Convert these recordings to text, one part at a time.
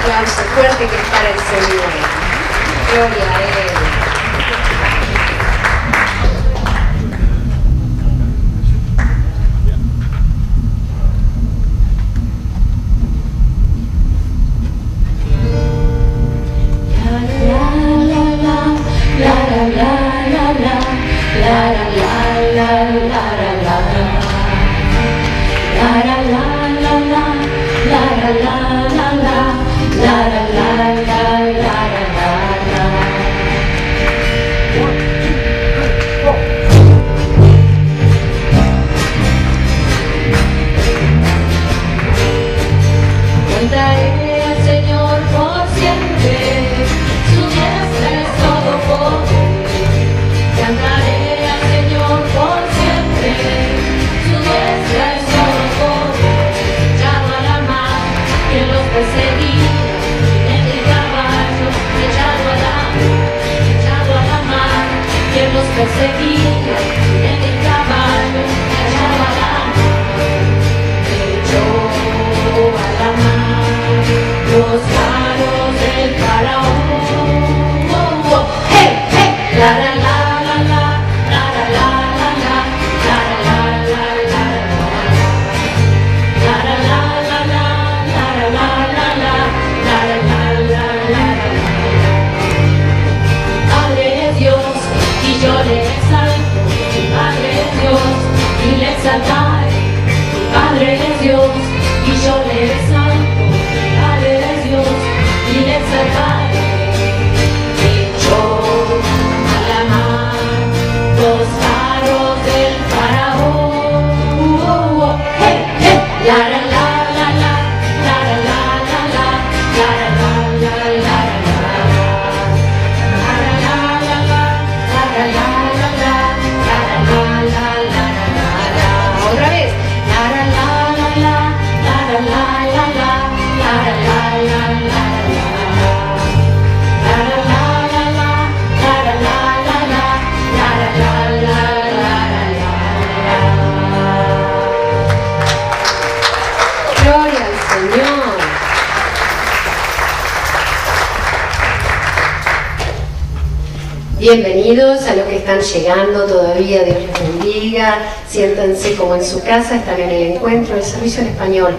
aplauso fuerte que es para el Señor. Gloria a Él. Cantaré al Señor por siempre, su diestra es todo poder. Cantaré al Señor por siempre, su diestra es todo poder. Echado a la mar, que los perseguía, en el caballo, echado a la mar, que los perseguía, en el caballo, echado a la mar, echó a la mar los carros del faraón. Oh, oh, hey, hey, la la la la la, la la la la la, la la la la la, la la la la la, la la la la, la la la la. Padre es Dios y yo le exalto. Padre es Dios y le exaltaré. Padre es Dios y yo le exalto. Padre es Dios y le exaltaré. Echó a la mar los carros del faraón. Oh, oh, hey, hey, la la la la la, la la la la la, la la la la la la. Otra vez. Gloria al Señor. Bienvenidos a los que están llegando todavía, Dios les bendiga. Siéntanse como en su casa, están en el encuentro del servicio en español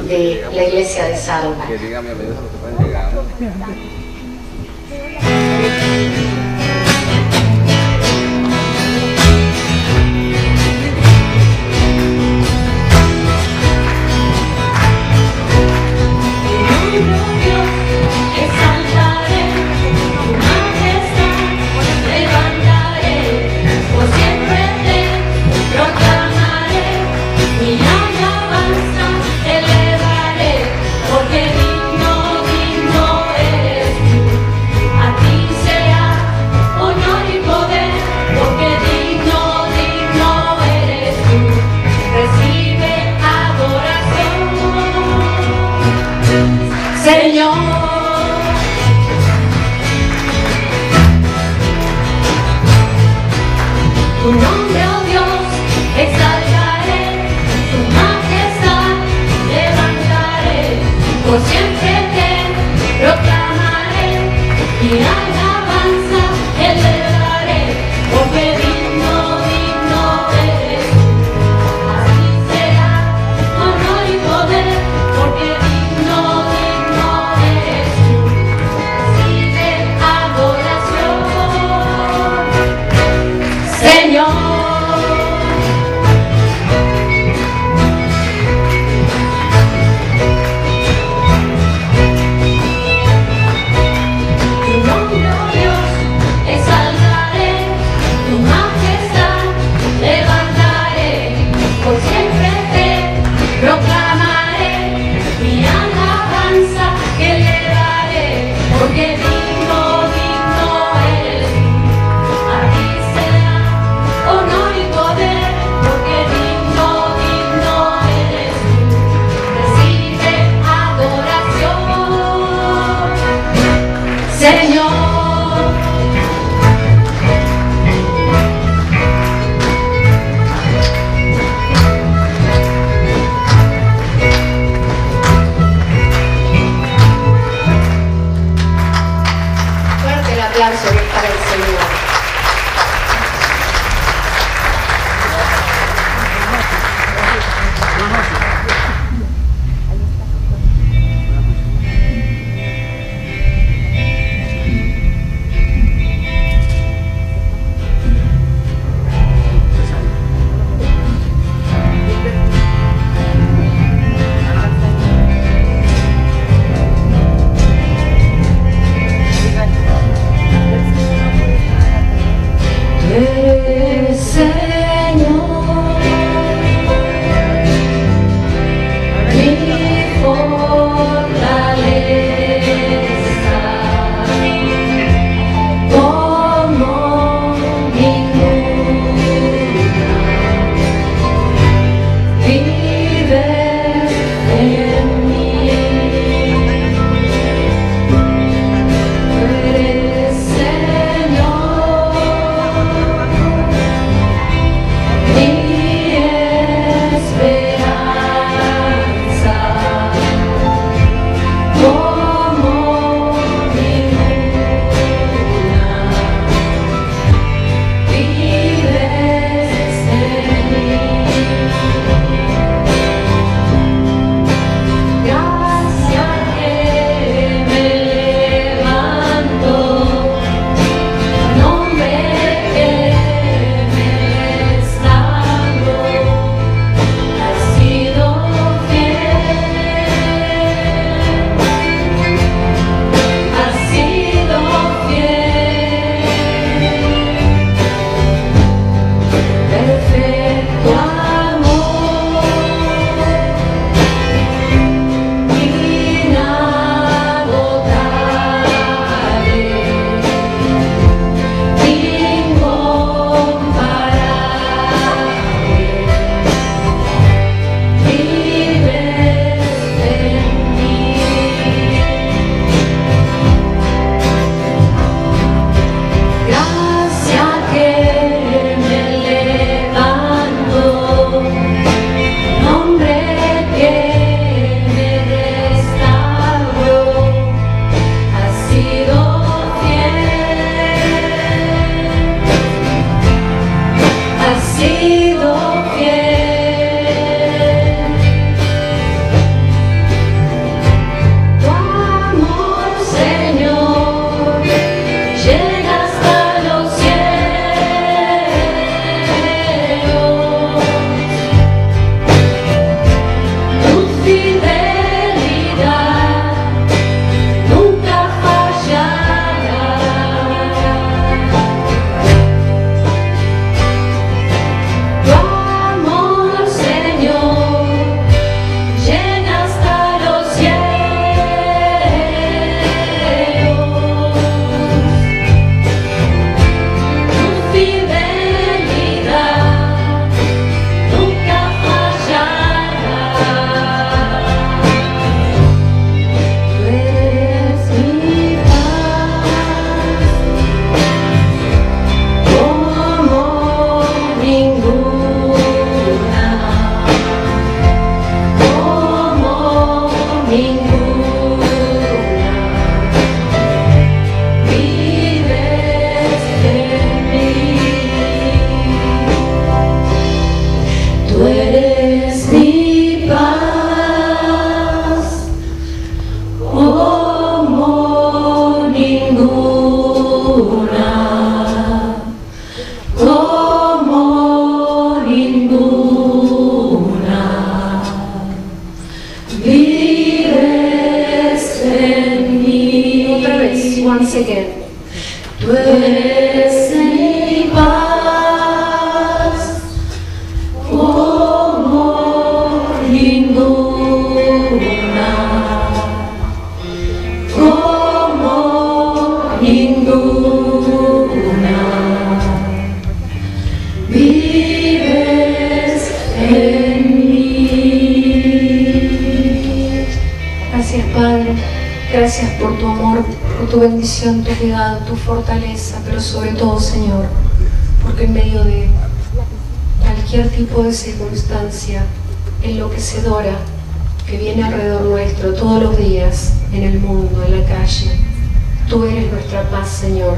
de la iglesia de Salva. Que digan bienvenidos a los que están llegando. Porque digno, digno eres tú. Señor. once again. Tú eres mi paz, como ninguna, como ninguna. Vives en mí. Gracias, Padre. Gracias por tu amor, por tu bendición, tu cuidado, tu fortaleza, pero sobre todo, Señor, porque en medio de cualquier tipo de circunstancia enloquecedora que viene alrededor nuestro todos los días, en el mundo, en la calle, tú eres nuestra paz, Señor.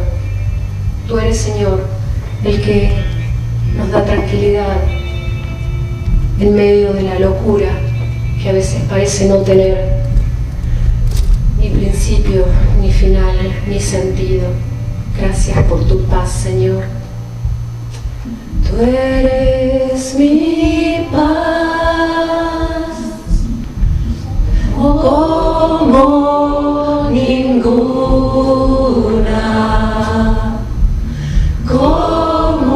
Tú eres, Señor, el que nos da tranquilidad en medio de la locura que a veces parece no tener ni principio, ni final, ni sentido. Gracias por tu paz, Señor. Tú eres mi paz, como ninguna, como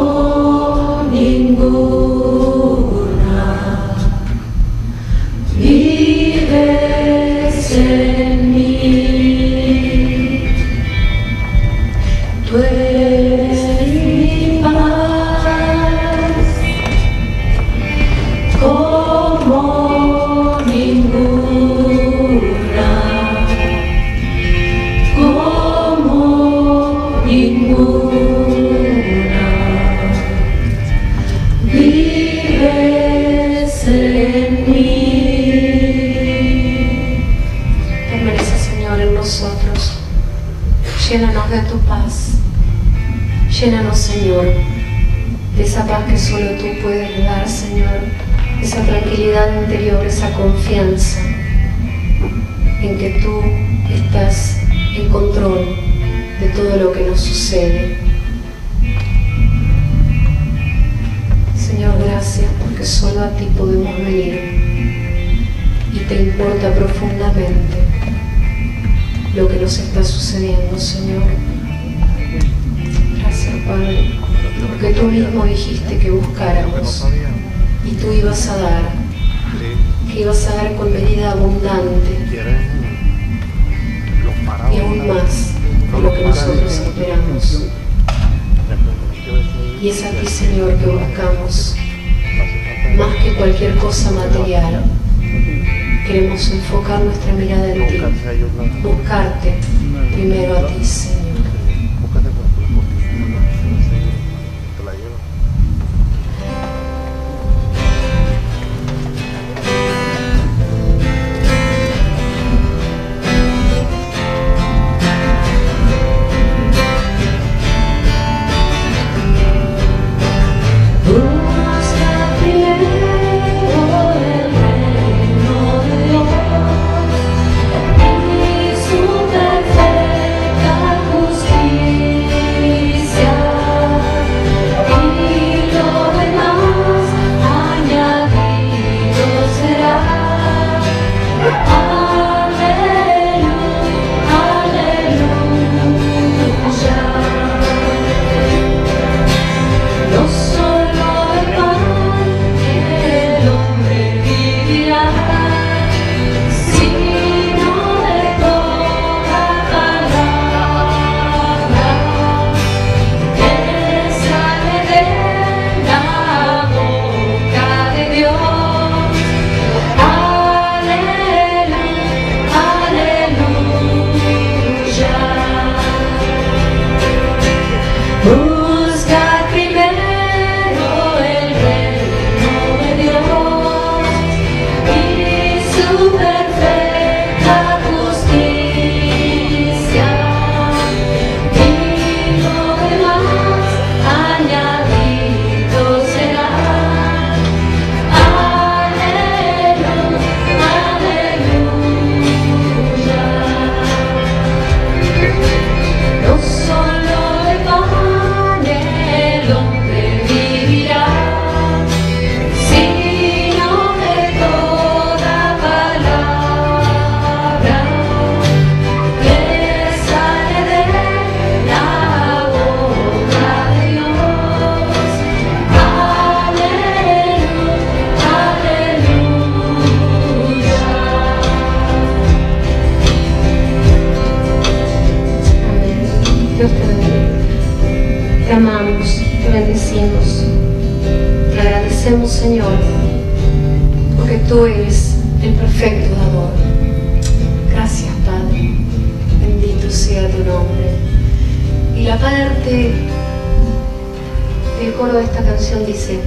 ninguna. Vives en mí. Tú eres mi paz, como ninguna, como ninguna. Vives en mí. Permanece, Señor, en nosotros. Llénanos de tu paz. Llénanos, Señor, de esa paz que solo tú puedes dar, Señor. Esa tranquilidad interior, esa confianza en que tú estás en control de todo lo que nos sucede. Señor, gracias porque solo a ti podemos venir y te importa profundamente lo que nos está sucediendo, Señor. Gracias, Padre, porque tú mismo dijiste que buscáramos y tú ibas a dar, que ibas a dar con medida abundante y aún más de lo que nosotros esperamos. Y es a ti, Señor, que buscamos, más que cualquier cosa material. Queremos enfocar nuestra mirada en ti, buscarte primero a ti, Señor. Perfecta agradecemos, Señor, porque tú eres el perfecto dador. Gracias, Padre. Bendito sea tu nombre. Y la parte del coro de esta canción dice: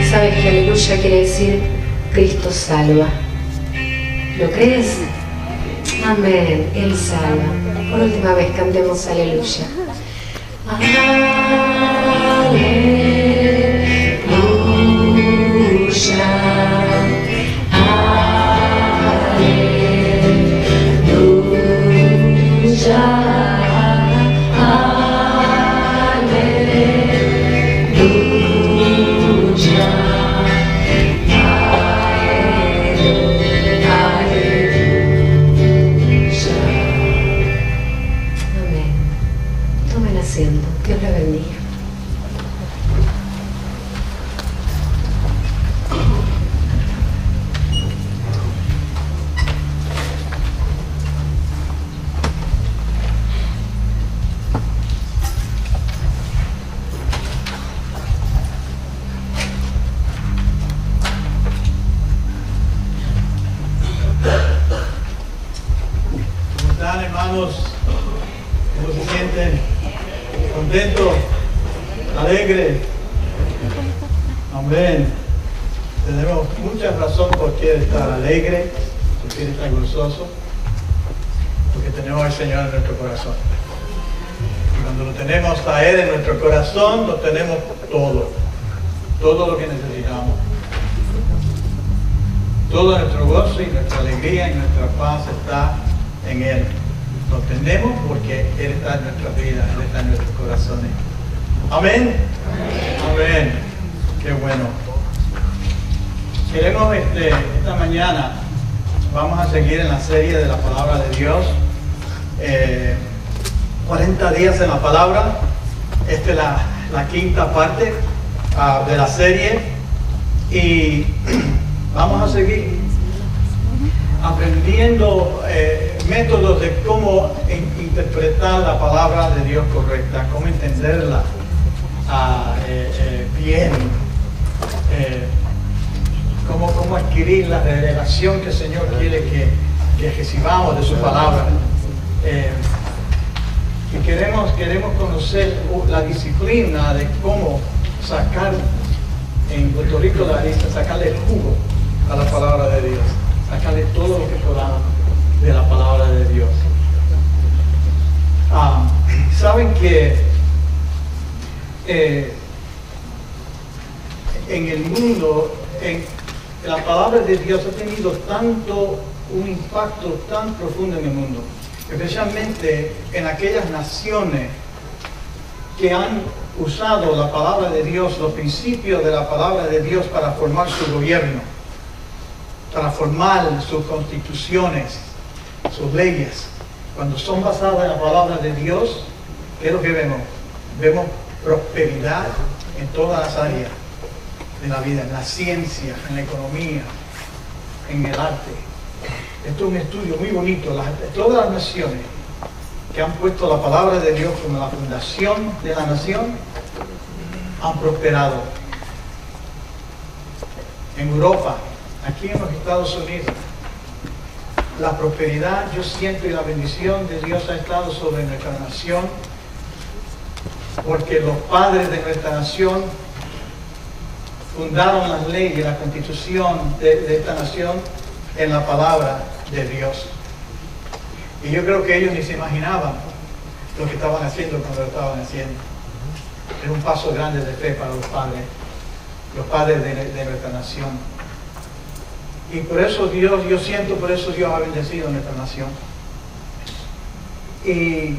¿Sabes que aleluya quiere decir Cristo salva? ¿Lo crees? Amén, Él salva. Por última vez cantemos aleluya. Dios le bendiga. ¿Cómo están, hermanos? ¿Cómo se sienten? Contento, alegre. Amén. Tenemos mucha razón por qué estar alegre, por qué estar gozoso, porque tenemos al Señor en nuestro corazón. Y cuando lo tenemos a Él en nuestro corazón, lo tenemos todo lo que necesitamos. Todo nuestro gozo y nuestra alegría y nuestra paz está en Él. Lo tenemos porque Él está en nuestras vidas, Él está en nuestros corazones. Amén. Amén. Qué bueno. Queremos esta mañana, vamos a seguir en la serie de la palabra de Dios. 40 días en la palabra. Esta es la quinta parte de la serie. Y vamos a seguir aprendiendo métodos de cómo interpretar la palabra de Dios correcta, cómo entenderla bien, cómo adquirir la revelación que el Señor quiere que recibamos de su palabra. Y queremos conocer la disciplina de cómo sacar, en Puerto Rico la lista, sacarle el jugo a la palabra de Dios, sacarle todo lo que podamos de la palabra de Dios. Saben que en el mundo, la palabra de Dios ha tenido un impacto tan profundo en el mundo, especialmente en aquellas naciones que han usado la palabra de Dios, los principios de la palabra de Dios para formar su gobierno, para formar sus constituciones, sus leyes. Cuando son basadas en la palabra de Dios, ¿qué es lo que vemos? Vemos prosperidad en todas las áreas de la vida, en la ciencia, en la economía, en el arte. Esto es un estudio muy bonito. Todas las naciones que han puesto la palabra de Dios como la fundación de la nación han prosperado. En Europa, aquí en los Estados Unidos, la prosperidad, yo siento, y la bendición de Dios ha estado sobre nuestra nación, porque los padres de nuestra nación fundaron las leyes, la constitución de esta nación en la palabra de Dios. Y yo creo que ellos ni se imaginaban lo que estaban haciendo cuando lo estaban haciendo. Es un paso grande de fe para los padres de nuestra nación. Y por eso Dios, yo siento, por eso Dios ha bendecido a nuestra nación. Y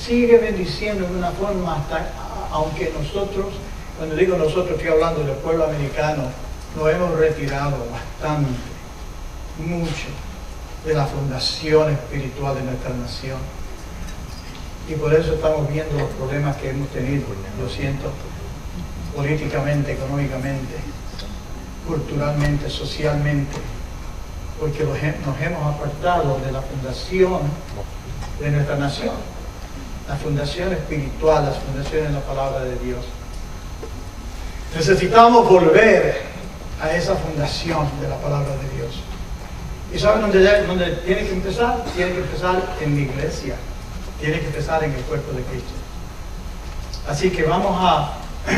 sigue bendiciendo de una forma hasta, aunque nosotros Cuando digo nosotros, estoy hablando del pueblo americano, nos hemos retirado bastante, mucho, de la fundación espiritual de nuestra nación. Y por eso estamos viendo los problemas que hemos tenido, lo siento, políticamente, económicamente, culturalmente, socialmente, porque nos hemos apartado de la fundación de nuestra nación, la fundación espiritual, las fundaciones de la palabra de Dios. Necesitamos volver a esa fundación de la palabra de Dios. ¿Y saben dónde tiene que empezar? Tiene que empezar en la iglesia, tiene que empezar en el cuerpo de Cristo. Así que vamos a,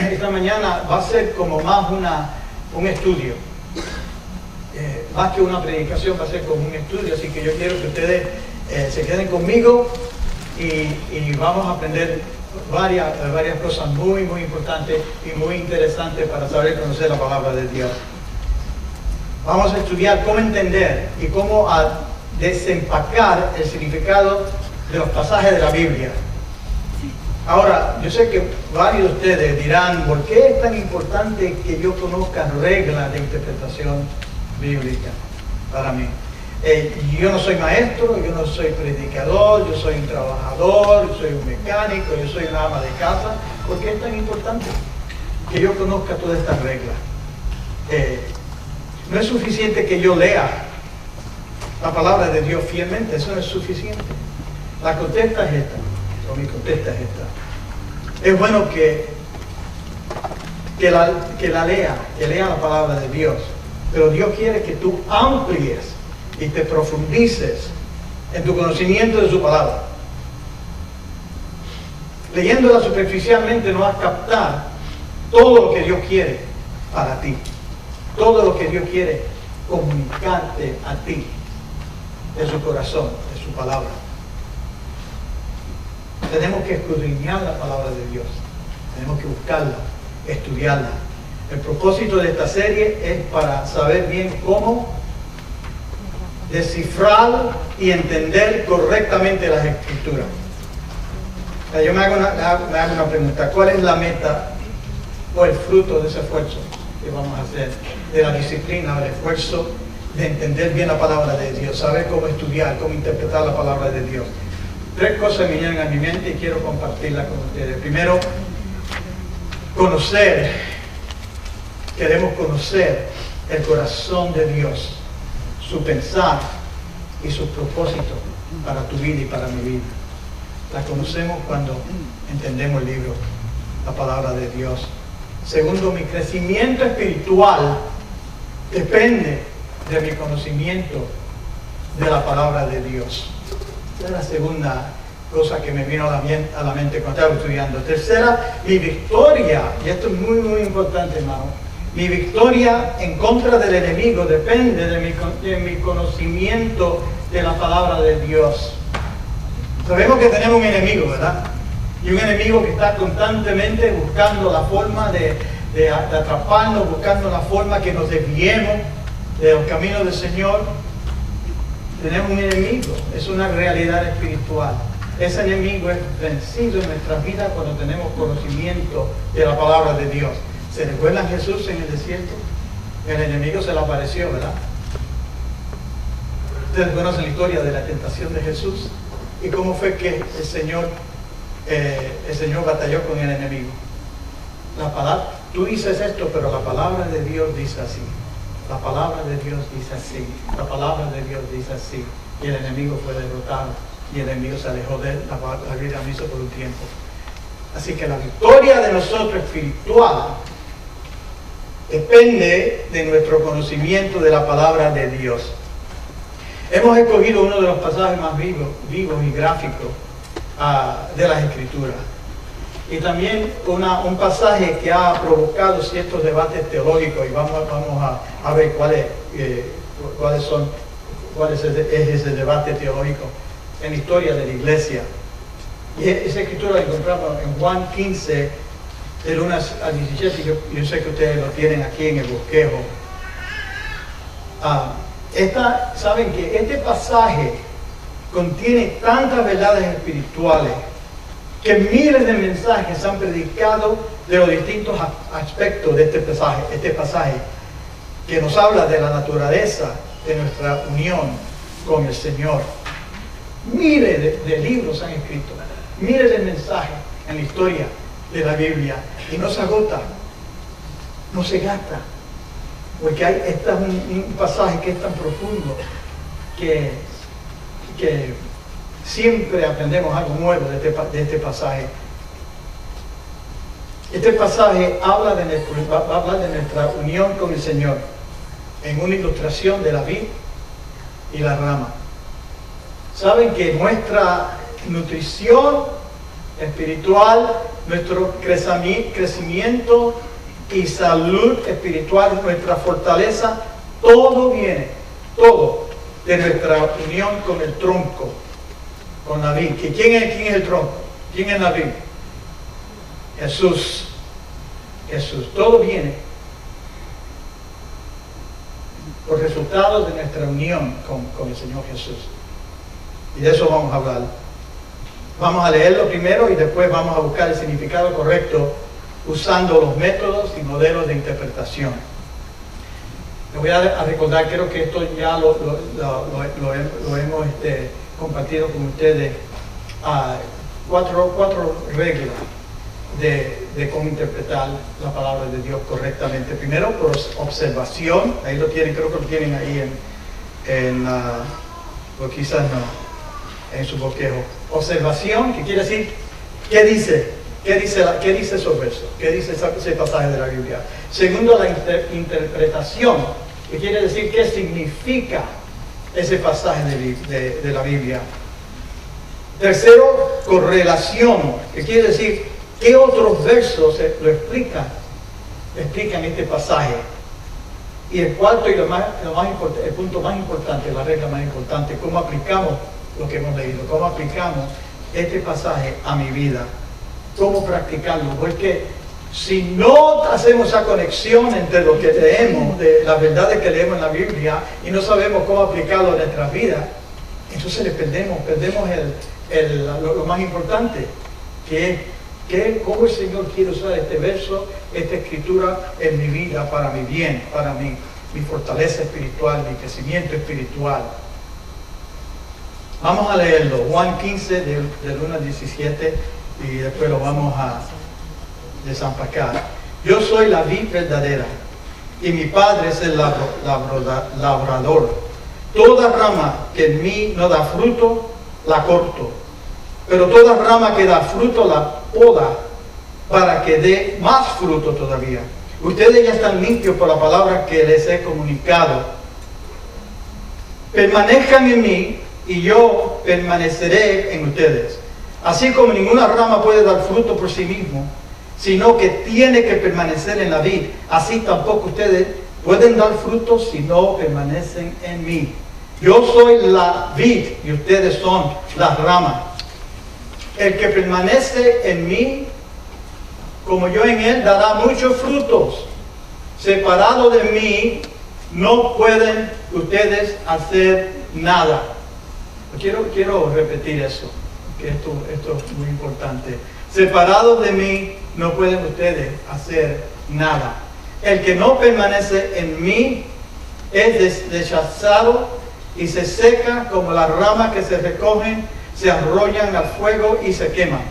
esta mañana va a ser como más un estudio, más que una predicación, va a ser como un estudio, así que yo quiero que ustedes se queden conmigo y vamos a aprender varias cosas muy importantes y muy interesantes para saber conocer la palabra de Dios. Vamos a estudiar cómo entender y cómo desempacar el significado de los pasajes de la Biblia. Ahora, yo sé que varios de ustedes dirán, ¿por qué es tan importante que yo conozca reglas de interpretación bíblica para mí? Yo no soy maestro, yo no soy predicador, yo soy un trabajador, yo soy un mecánico, yo soy una ama de casa. ¿Por qué es tan importante que yo conozca todas estas reglas? No es suficiente que yo lea la palabra de Dios fielmente, eso no es suficiente. La contesta es esta, o mi contesta es esta. Es bueno que lea la palabra de Dios, pero Dios quiere que tú amplíes y te profundices en tu conocimiento de su palabra. Leyéndola superficialmente no vas a captar todo lo que Dios quiere para ti, todo lo que Dios quiere comunicarte a ti de su corazón, de su palabra. Tenemos que escudriñar la palabra de Dios, tenemos que buscarla, estudiarla. El propósito de esta serie es para saber bien cómo descifrar y entender correctamente las Escrituras. Yo me hago una pregunta: ¿cuál es la meta o el fruto de ese esfuerzo que vamos a hacer, de la disciplina, el esfuerzo de entender bien la palabra de Dios, saber cómo estudiar, cómo interpretar la palabra de Dios? Tres cosas me vienen a mi mente y quiero compartirlas con ustedes. Primero, queremos conocer el corazón de Dios, su pensar y sus propósitos para tu vida y para mi vida. La conocemos cuando entendemos el libro, la palabra de Dios. Segundo, mi crecimiento espiritual depende de mi conocimiento de la palabra de Dios. Esa es la segunda cosa que me vino a la mente cuando estaba estudiando. Tercera, mi victoria, y esto es muy importante, hermano, mi victoria en contra del enemigo depende de mi conocimiento de la palabra de Dios. Sabemos que tenemos un enemigo, ¿verdad? Y un enemigo que está constantemente buscando la forma de atraparnos, buscando la forma que nos desviemos de los caminos del Señor. Tenemos un enemigo, es una realidad espiritual. Ese enemigo es vencido en nuestras vidas cuando tenemos conocimiento de la palabra de Dios. ¿Se recuerdan Jesús en el desierto? El enemigo se le apareció, ¿verdad? Ustedes conocen la historia de la tentación de Jesús y cómo fue que el Señor batalló con el enemigo. La palabra, tú dices esto, pero la palabra de Dios dice así. La palabra de Dios dice así. La palabra de Dios dice así. Y el enemigo fue derrotado. Y el enemigo se alejó de él. La vida lo hizo por un tiempo. Así que la victoria de nosotros espiritual depende de nuestro conocimiento de la palabra de Dios. Hemos escogido uno de los pasajes más vivos y gráficos de las Escrituras. Y también un pasaje que ha provocado ciertos debates teológicos, y vamos a ver cuál es ese debate teológico en la historia de la iglesia. Y esa escritura la encontramos en Juan 15, del 1 al 17, yo sé que ustedes lo tienen aquí en el bosquejo. Saben que este pasaje contiene tantas verdades espirituales que miles de mensajes han predicado de los distintos aspectos de este pasaje que nos habla de la naturaleza de nuestra unión con el Señor. Mire de libros han escrito, mire el mensaje en la historia de la Biblia y no se agota, no se gasta, porque este es un pasaje que es tan profundo que siempre aprendemos algo nuevo de este pasaje. Este pasaje va a hablar de nuestra unión con el Señor en una ilustración de la vid y la rama. Saben que nuestra nutrición espiritual, nuestro crecimiento y salud espiritual, nuestra fortaleza, todo viene de nuestra unión con el tronco, con la vid. ¿Quién es el tronco? ¿Quién es la vid? Jesús. Todo viene por resultado de nuestra unión con el Señor Jesús. Y de eso vamos a hablar. Vamos a leerlo primero y después vamos a buscar el significado correcto usando los métodos y modelos de interpretación. Les voy a recordar, creo que esto ya lo hemos compartido con ustedes, cuatro reglas de cómo interpretar la palabra de Dios correctamente. Primero, por observación. Ahí lo tienen, creo que lo tienen ahí o quizás no, en su bosquejo. Observación, que quiere decir, ¿qué dice esos versos? ¿Qué dice ese pasaje de la Biblia? Segundo, la interpretación, que quiere decir qué significa ese pasaje de la Biblia. Tercero, correlación, que quiere decir qué otros versos lo explican este pasaje. Y el cuarto y el punto más importante, la regla más importante, cómo aplicamos lo que hemos leído, cómo aplicamos este pasaje a mi vida, cómo practicarlo, porque si no hacemos esa conexión entre lo que leemos, de las verdades que leemos en la Biblia, y no sabemos cómo aplicarlo a nuestras vidas, entonces le perdemos lo más importante, que es cómo el Señor quiere usar este verso, esta escritura en mi vida, para mi bien, para mi fortaleza espiritual, mi crecimiento espiritual. Vamos a leerlo, Juan 15, del 1 al 17, y después lo vamos a desempacar. Yo soy la vid verdadera, y mi Padre es el labrador. Toda rama que en mí no da fruto, la corto, pero toda rama que da fruto, la poda, para que dé más fruto todavía. Ustedes ya están limpios por la palabra que les he comunicado. Permanezcan en mí, y yo permaneceré en ustedes. Así como ninguna rama puede dar fruto por sí mismo, sino que tiene que permanecer en la vid, así tampoco ustedes pueden dar fruto si no permanecen en mí. Yo soy la vid y ustedes son las ramas. El que permanece en mí, como yo en él, dará muchos frutos. Separado de mí, no pueden ustedes hacer nada. Quiero repetir eso, que esto es muy importante. Separados de mí, no pueden ustedes hacer nada. El que no permanece en mí es rechazado y se seca como las ramas que se recogen, se arrollan al fuego y se queman.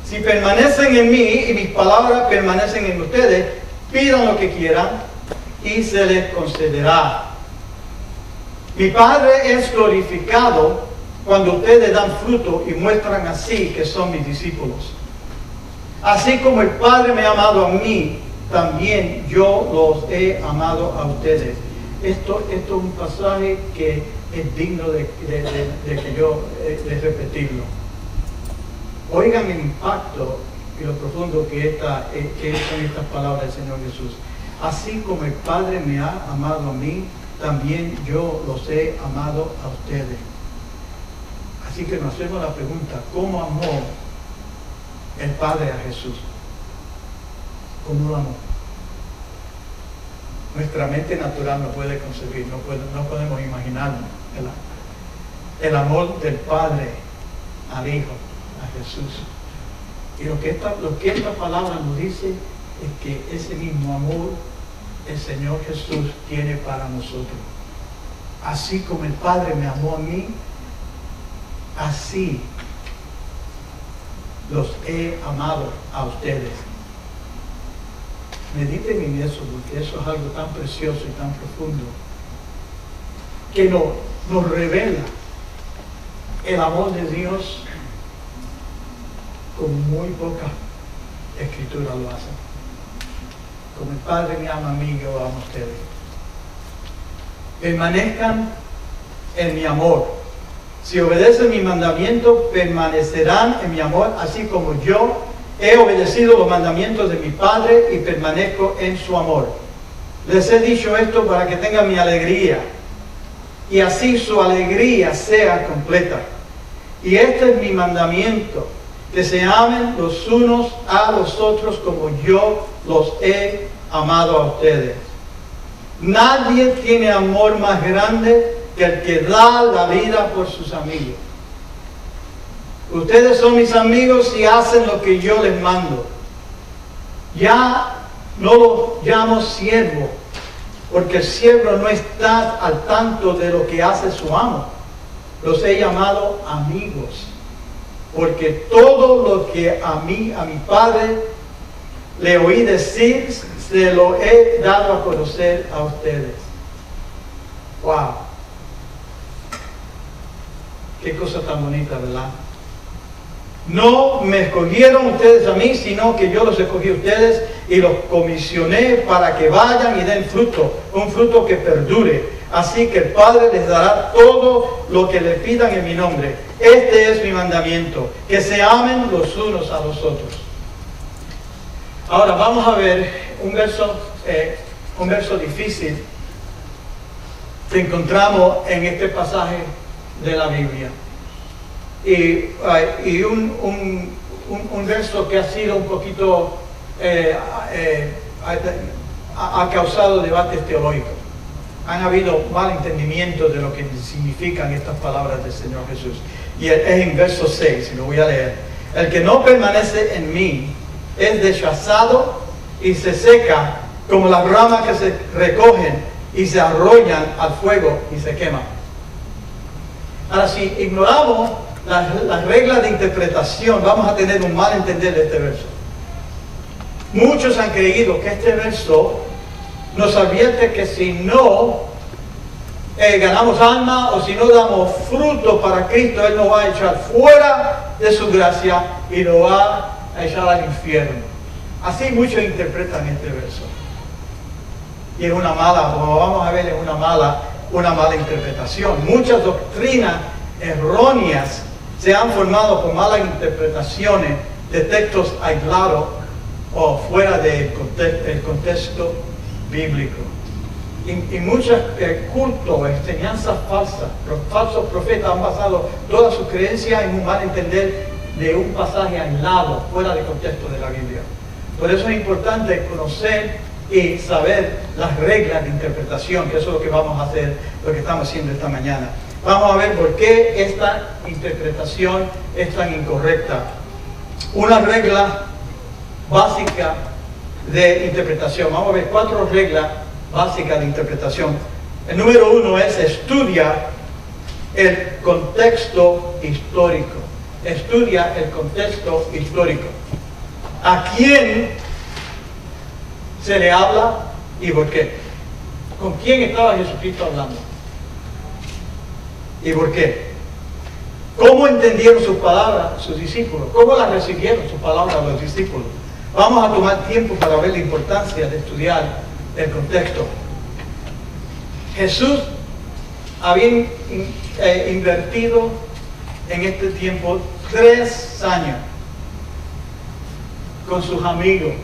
Si permanecen en mí y mis palabras permanecen en ustedes, pidan lo que quieran y se les concederá. Mi Padre es glorificado cuando ustedes dan fruto y muestran así que son mis discípulos. Así como el Padre me ha amado a mí, también yo los he amado a ustedes. Esto es un pasaje que es digno de repetirlo. Oigan el impacto y lo profundo que son estas palabras del Señor Jesús. Así como el Padre me ha amado a mí, también yo los he amado a ustedes. Así que nos hacemos la pregunta, ¿cómo amó el Padre a Jesús? ¿Cómo lo amó? Nuestra mente natural no puede concebir, no podemos imaginarnos el amor del Padre al Hijo, a Jesús. Y lo que esta palabra nos dice es que ese mismo amor el Señor Jesús tiene para nosotros. Así como el Padre me amó a mí, así los he amado a ustedes. Mediten en eso, porque eso es algo tan precioso y tan profundo, que nos revela el amor de Dios como muy poca escritura lo hace. Como el Padre me ama a mí, yo amo a ustedes. Permanezcan en mi amor. Si obedecen mi mandamiento, permanecerán en mi amor, así como yo he obedecido los mandamientos de mi Padre y permanezco en su amor. Les he dicho esto para que tengan mi alegría y así su alegría sea completa. Y este es mi mandamiento, que se amen los unos a los otros como yo los he amado a ustedes. Nadie tiene amor más grande que el que da la vida por sus amigos. Ustedes son mis amigos y hacen lo que yo les mando. Ya no los llamo siervo, porque el siervo no está al tanto de lo que hace su amo. Los he llamado amigos, porque todo lo que a mi Padre le oí decir, se lo he dado a conocer a ustedes. ¡Wow! Qué cosa tan bonita, ¿verdad? No me escogieron ustedes a mí, sino que yo los escogí a ustedes y los comisioné para que vayan y den fruto, un fruto que perdure. Así que el Padre les dará todo lo que le pidan en mi nombre. Este es mi mandamiento, que se amen los unos a los otros. Ahora vamos a ver un verso difícil que encontramos en este pasaje de la Biblia. Y un verso que ha sido un poquito, ha causado debates teológicos. Han habido mal entendimiento de lo que significan estas palabras del Señor Jesús. Y es en verso 6, y lo voy a leer. El que no permanece en mí es rechazado y se seca como las ramas que se recogen y se arrollan al fuego y se queman. Ahora, si ignoramos las reglas de interpretación, vamos a tener un mal entender de este verso. Muchos han creído que este verso nos advierte que si no ganamos alma o si no damos fruto para Cristo, Él nos va a echar fuera de su gracia y nos va a echar al infierno. Así muchos interpretan este verso. Y es una mala, como vamos a ver, es una mala interpretación. Muchas doctrinas erróneas se han formado con malas interpretaciones de textos aislados o fuera del contexto bíblico. Y muchos cultos, enseñanzas falsas, los falsos profetas han basado toda su creencia en un mal entender de un pasaje aislado, fuera del contexto de la Biblia. Por eso es importante conocer y saber las reglas de interpretación, que eso es lo que vamos a hacer, lo que estamos haciendo esta mañana. Vamos a ver por qué esta interpretación es tan incorrecta. Una regla básica de interpretación. Vamos a ver 4 reglas básicas de interpretación. El número 1 es estudia el contexto histórico. Estudia el contexto histórico. ¿A quién se le habla y por qué? ¿Con quién estaba Jesucristo hablando? ¿Y por qué? ¿Cómo entendieron sus palabras sus discípulos? ¿Cómo las recibieron sus palabras los discípulos? Vamos a tomar tiempo para ver la importancia de estudiar el contexto. Jesús había invertido en este tiempo 3 años con sus amigos,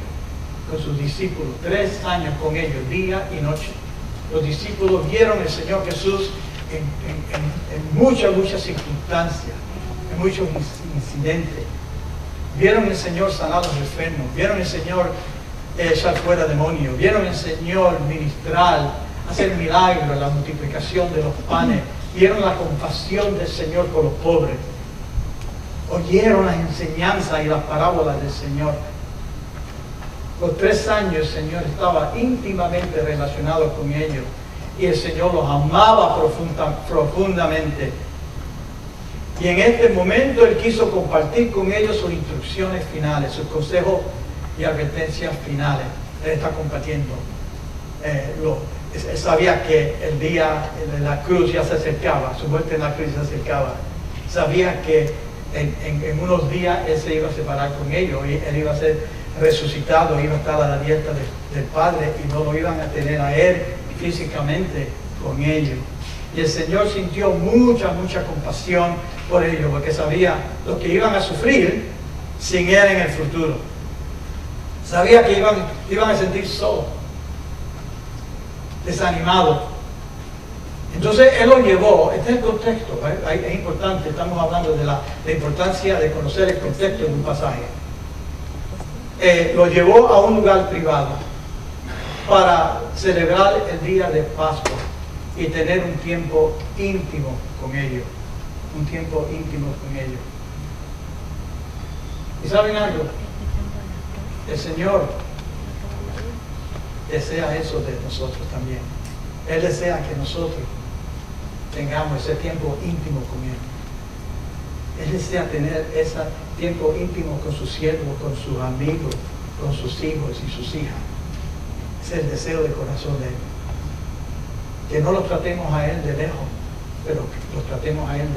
con sus discípulos, 3 años con ellos, día y noche. Los discípulos vieron al Señor Jesús en muchas circunstancias, en muchos incidentes. Vieron al Señor sanar a los enfermos, vieron al Señor echar fuera demonios, vieron al Señor ministrar, hacer milagros, la multiplicación de los panes, vieron la compasión del Señor por los pobres. oyeron las enseñanzas y las parábolas del Señor. Por 3 años el Señor estaba íntimamente relacionado con ellos y el Señor los amaba profundamente. Y en este momento Él quiso compartir con ellos sus instrucciones finales, sus consejos y advertencias finales. Él está compartiendo. Él sabía que el día de la cruz ya se acercaba, su muerte en la cruz se acercaba. Sabía que en unos días Él se iba a separar con ellos y Él iba a ser resucitado, iba a estar a la diestra del Padre y no lo iban a tener a Él físicamente con ellos. Y el Señor sintió mucha compasión por ellos, porque sabía lo que iban a sufrir sin Él en el futuro. Sabía que iban a sentir solos, desanimados. Entonces Él los llevó, este es el contexto, es importante, estamos hablando de la importancia de conocer el contexto de un pasaje. Lo llevó a un lugar privado para celebrar el día de Pascua y tener un tiempo íntimo con ellos. Un tiempo íntimo con ellos. ¿Y saben algo? El Señor desea eso de nosotros también. Él desea que nosotros tengamos ese tiempo íntimo con Él. Él desea tener ese tiempo íntimo con sus siervos, con sus amigos, con sus hijos y sus hijas. Es el deseo del corazón de Él. Que no los tratemos a Él de lejos, pero que los tratemos a Él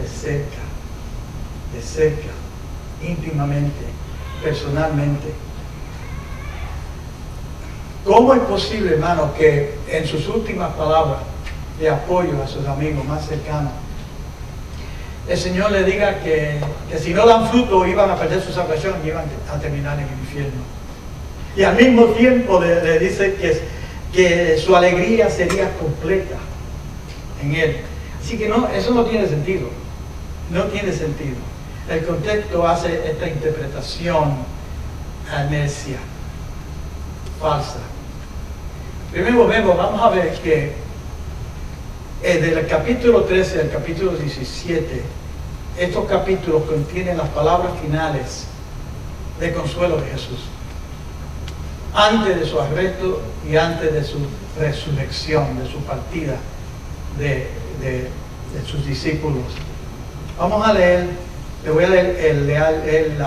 de cerca, íntimamente, personalmente. ¿Cómo es posible, hermano, que en sus últimas palabras de apoyo a sus amigos más cercanos, el Señor le diga que si no dan fruto iban a perder su salvación y iban a terminar en el infierno? Y al mismo tiempo le dice que su alegría sería completa en Él. Así que no, eso no tiene sentido. No tiene sentido. El contexto hace esta interpretación necia, falsa. Primero vamos a ver que del capítulo 13 al capítulo 17, estos capítulos contienen las palabras finales de consuelo de Jesús. Antes de su arresto y antes de su resurrección, de su partida de sus discípulos. Vamos a leer, le voy a leer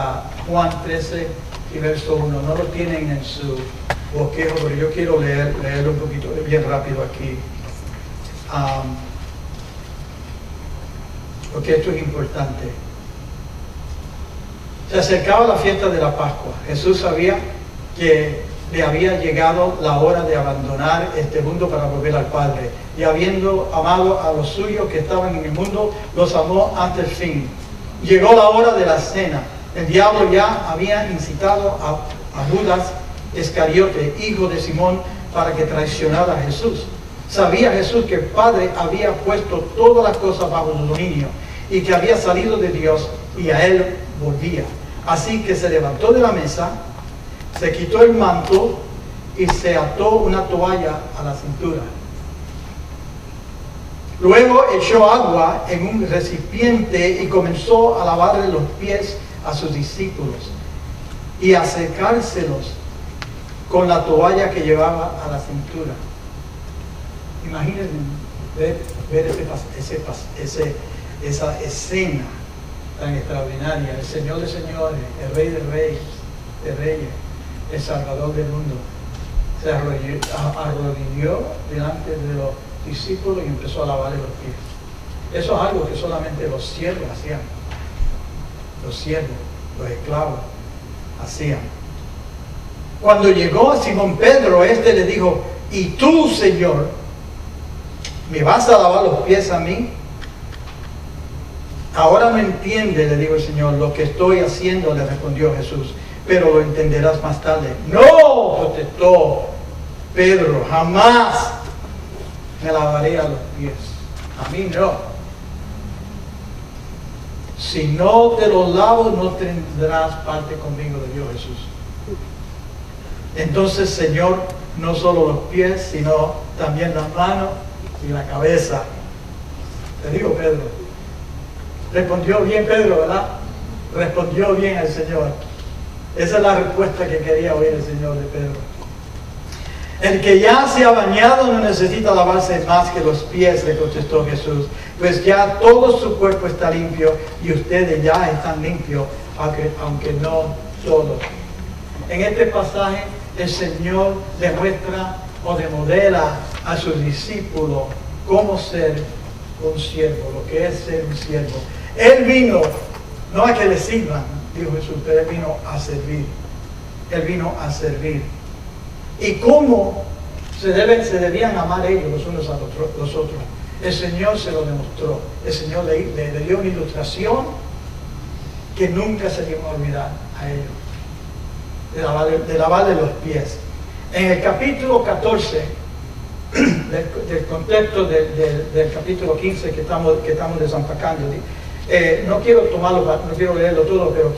Juan 13 y verso 1. No lo tienen en su bosquejo, pero yo quiero leerlo un poquito bien rápido aquí. Porque esto es importante. Se acercaba la fiesta de la Pascua. Jesús sabía que le había llegado la hora de abandonar este mundo para volver al Padre. Y habiendo amado a los suyos que estaban en el mundo, los amó hasta el fin. Llegó la hora de la cena. El diablo ya había incitado a Judas Iscariote, hijo de Simón, para que traicionara a Jesús. Sabía Jesús que el Padre había puesto todas las cosas bajo su dominio y que había salido de Dios y a Él volvía. Así que se levantó de la mesa, se quitó el manto y se ató una toalla a la cintura. Luego echó agua en un recipiente y comenzó a lavarle los pies a sus discípulos y a secárselos con la toalla que llevaba a la cintura. Imagínense ver esa escena tan extraordinaria. El Señor de señores, el Rey de reyes, el Salvador del mundo, se arrodilló delante de los discípulos y empezó a lavarle los pies. Eso es algo que solamente los siervos hacían. Los siervos, los esclavos hacían. Cuando llegó Simón Pedro, le dijo: ¿y tú, Señor, me vas a lavar los pies a mí? Ahora no entiende, le dijo el Señor, lo que estoy haciendo, le respondió Jesús, pero lo entenderás más tarde. No, protestó Pedro, jamás me lavaré a los pies. A mí no. Si no te los lavo, no tendrás parte conmigo, le dijo Jesús. Entonces, Señor, no solo los pies, sino también las manos y la cabeza. Le digo, Pedro. Respondió bien Pedro, ¿verdad? Respondió bien al Señor. Esa es la respuesta que quería oír el Señor de Pedro. El que ya se ha bañado no necesita lavarse más que los pies, le contestó Jesús, pues ya todo su cuerpo está limpio y ustedes ya están limpios, aunque no todos. En este pasaje el Señor demuestra o demodela a sus discípulos cómo ser un siervo, lo que es ser un siervo. Él vino no a que le sirvan, dijo Jesús, pero Él vino a servir. Él vino a servir. ¿Y cómo se debían amar ellos los unos a los otros? El Señor se lo demostró. El Señor le dio una ilustración que nunca se le iba a olvidar a ellos. De lavarle los pies. En el capítulo 14, del contexto del capítulo 15 que estamos desampacando, no quiero tomarlo, no quiero leerlo todo, pero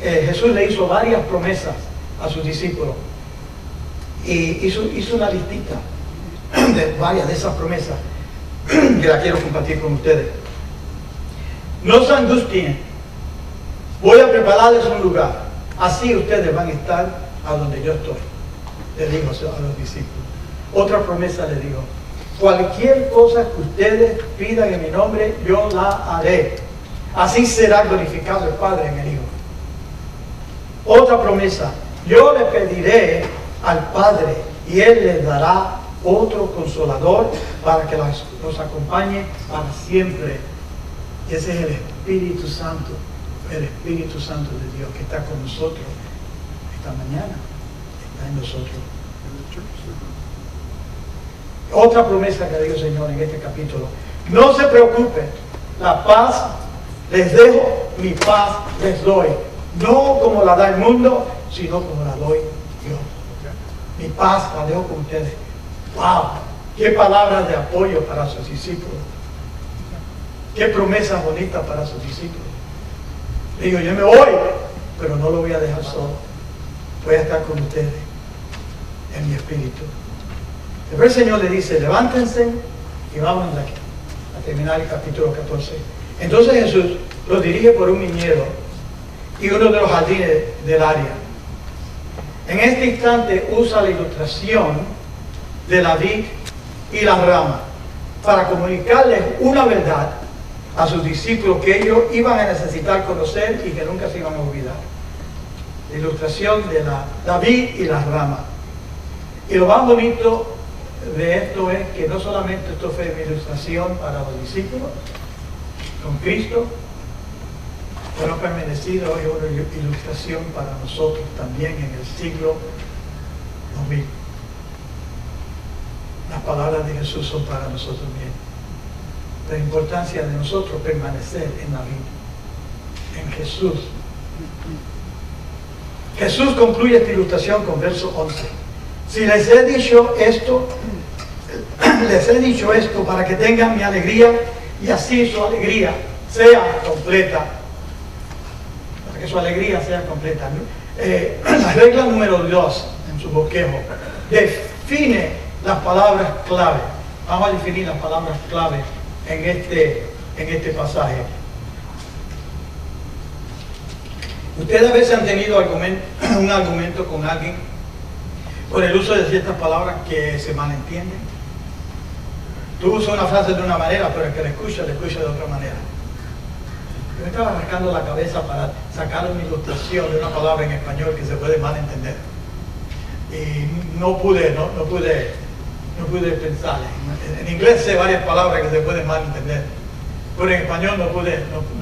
Jesús le hizo varias promesas a sus discípulos. Y hizo una listita de varias de esas promesas que la quiero compartir con ustedes. No se angustien, voy a prepararles un lugar, así ustedes van a estar a donde yo estoy, le dijo a los discípulos. Otra promesa le dijo, cualquier cosa que ustedes pidan en mi nombre, yo la haré, así será glorificado el Padre en el Hijo. Otra promesa, yo le pediré al Padre y Él les dará otro consolador para que los acompañe para siempre. Y ese es el Espíritu Santo de Dios que está con nosotros esta mañana, está en nosotros. Otra promesa que dio el Señor en este capítulo, no se preocupen, la paz les dejo, mi paz les doy, no como la da el mundo, sino como la doy yo. Mi paz la dejo con ustedes. ¡Wow! ¡Qué palabras de apoyo para sus discípulos! ¡Qué promesas bonitas para sus discípulos! Le digo, yo me voy, pero no lo voy a dejar solo. Voy a estar con ustedes en mi espíritu. Después el Señor le dice, levántense y vámonos de aquí, a terminar el capítulo 14. Entonces Jesús los dirige por un viñedo y uno de los jardines del área. En este instante usa la ilustración de la vid y la rama para comunicarles una verdad a sus discípulos que ellos iban a necesitar conocer y que nunca se iban a olvidar. La ilustración de la vid y la rama. Y lo más bonito de esto es que no solamente esto fue una ilustración para los discípulos con Cristo, pero ha permanecido hoy una ilustración para nosotros también en el siglo 2000. Las palabras de Jesús son para nosotros bien. La importancia de nosotros permanecer en la vida, en Jesús. Jesús concluye esta ilustración con verso 11. Si les he dicho esto para que tengan mi alegría y así su alegría sea completa. Para que su alegría sea completa. La regla número 2 en su bosquejo define las palabras clave. Vamos a definir las palabras clave en este pasaje. Ustedes a veces han tenido un argumento con alguien por el uso de ciertas palabras que se malentienden. Tú usas una frase de una manera, pero el que la escucha de otra manera. Yo me estaba rascando la cabeza para sacar una ilustración de una palabra en español que se puede malentender. Y no pude pensar. En inglés sé varias palabras que se pueden malentender, pero en español no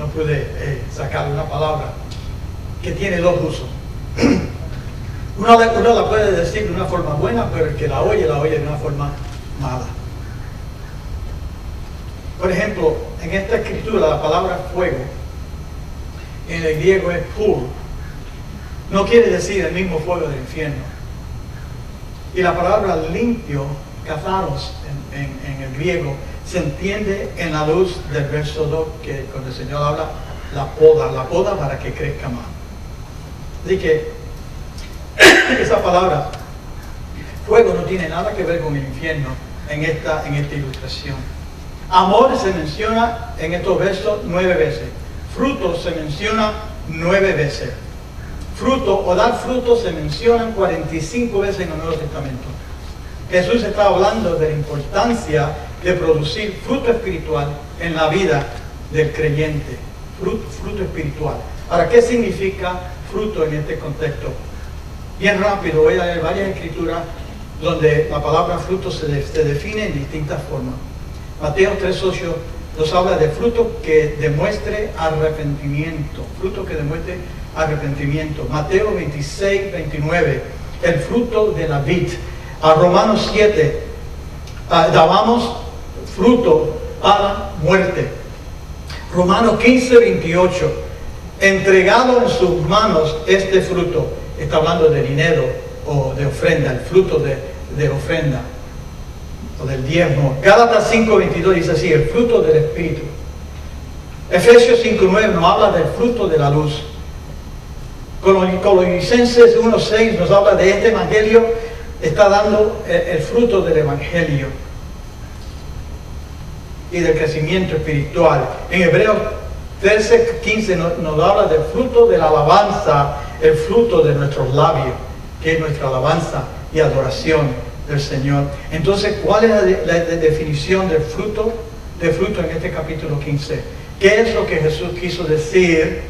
pude sacar una palabra que tiene dos usos. Uno la puede decir de una forma buena, pero el que la oye de una forma mala. Por ejemplo, en esta escritura la palabra fuego en el griego es pur. No quiere decir el mismo fuego del infierno. Y la palabra limpio, katharos, en el griego, se entiende en la luz del verso 2, que cuando el Señor habla la poda para que crezca más. Así que esa palabra fuego no tiene nada que ver con el infierno en esta ilustración. Amor se menciona en estos versos 9 veces. fruto se menciona 9 veces. Fruto o dar fruto se mencionan 45 veces en el Nuevo Testamento. Jesús está hablando de la importancia de producir fruto espiritual en la vida del creyente. Fruto espiritual. Ahora, ¿qué significa fruto en este contexto? Bien rápido, voy a leer varias escrituras donde la palabra fruto se define en distintas formas. Mateo 3:8 nos habla de fruto que demuestre arrepentimiento. Fruto que demuestre arrepentimiento. Mateo 26:29, el fruto de la vid. A Romanos 7, dábamos fruto a la muerte. Romanos 15:28, entregado en sus manos este fruto. Está hablando de dinero o de ofrenda, el fruto de ofrenda o del diezmo. Gálatas 5:22 dice así, el fruto del Espíritu. Efesios 5:9 nos habla del fruto de la luz. Colosenses 1:6 nos habla de este evangelio, está dando el fruto del evangelio y del crecimiento espiritual. En Hebreos 13:15 nos habla del fruto de la alabanza, el fruto de nuestros labios, que es nuestra alabanza y adoración del Señor. Entonces, ¿cuál es la definición del fruto? De fruto en este capítulo 15. ¿Qué es lo que Jesús quiso decir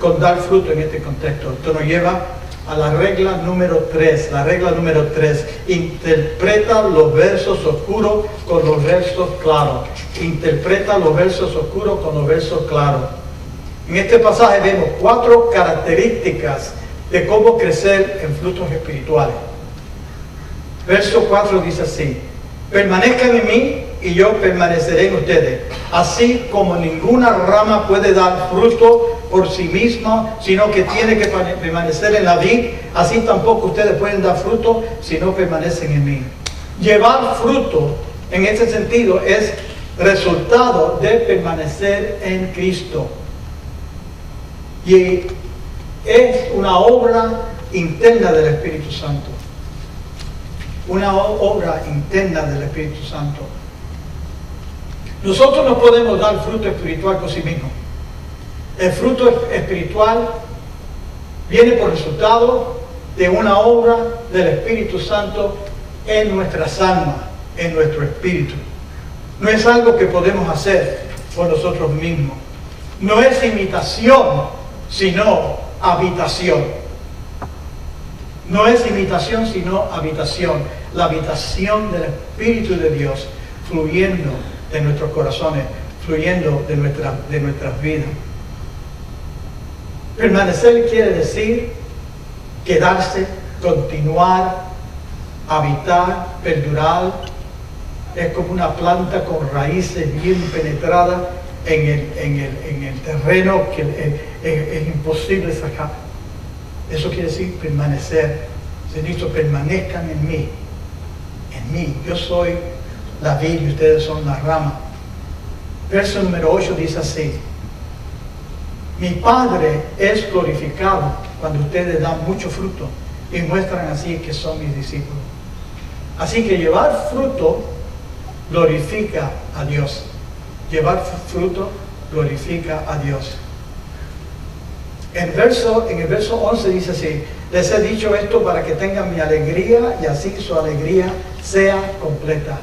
con dar fruto en este contexto? Esto nos lleva a la regla número 3. La regla número 3. Interpreta los versos oscuros con los versos claros. Interpreta los versos oscuros con los versos claros. En este pasaje vemos 4 características de cómo crecer en frutos espirituales. Verso 4 dice así: permanezcan en mí y yo permaneceré en ustedes. Así como ninguna rama puede dar fruto por sí misma, sino que tiene que permanecer en la vid, así tampoco ustedes pueden dar fruto si no permanecen en mí. Llevar fruto en este sentido es resultado de permanecer en Cristo. Y es una obra interna del Espíritu Santo. Una obra interna del Espíritu Santo. Nosotros no podemos dar fruto espiritual por sí mismos. El fruto espiritual viene por resultado de una obra del Espíritu Santo en nuestras almas, en nuestro espíritu. No es algo que podemos hacer por nosotros mismos. No es imitación, sino habitación. No es imitación, sino habitación. La habitación del Espíritu de Dios fluyendo de nuestros corazones, fluyendo de nuestras vidas. Permanecer quiere decir quedarse, continuar, habitar, perdurar. Es como una planta con raíces bien penetradas en el terreno que es imposible sacar. Eso quiere decir permanecer. Se dice, permanezcan en mí. En mí. Yo soy la vid y ustedes son la rama. Verso número 8 dice así: mi Padre es glorificado cuando ustedes dan mucho fruto y muestran así que son mis discípulos. Así que llevar fruto glorifica a Dios. Llevar fruto glorifica a Dios. En el verso 11 dice así: les he dicho esto para que tengan mi alegría y así su alegría sea completa.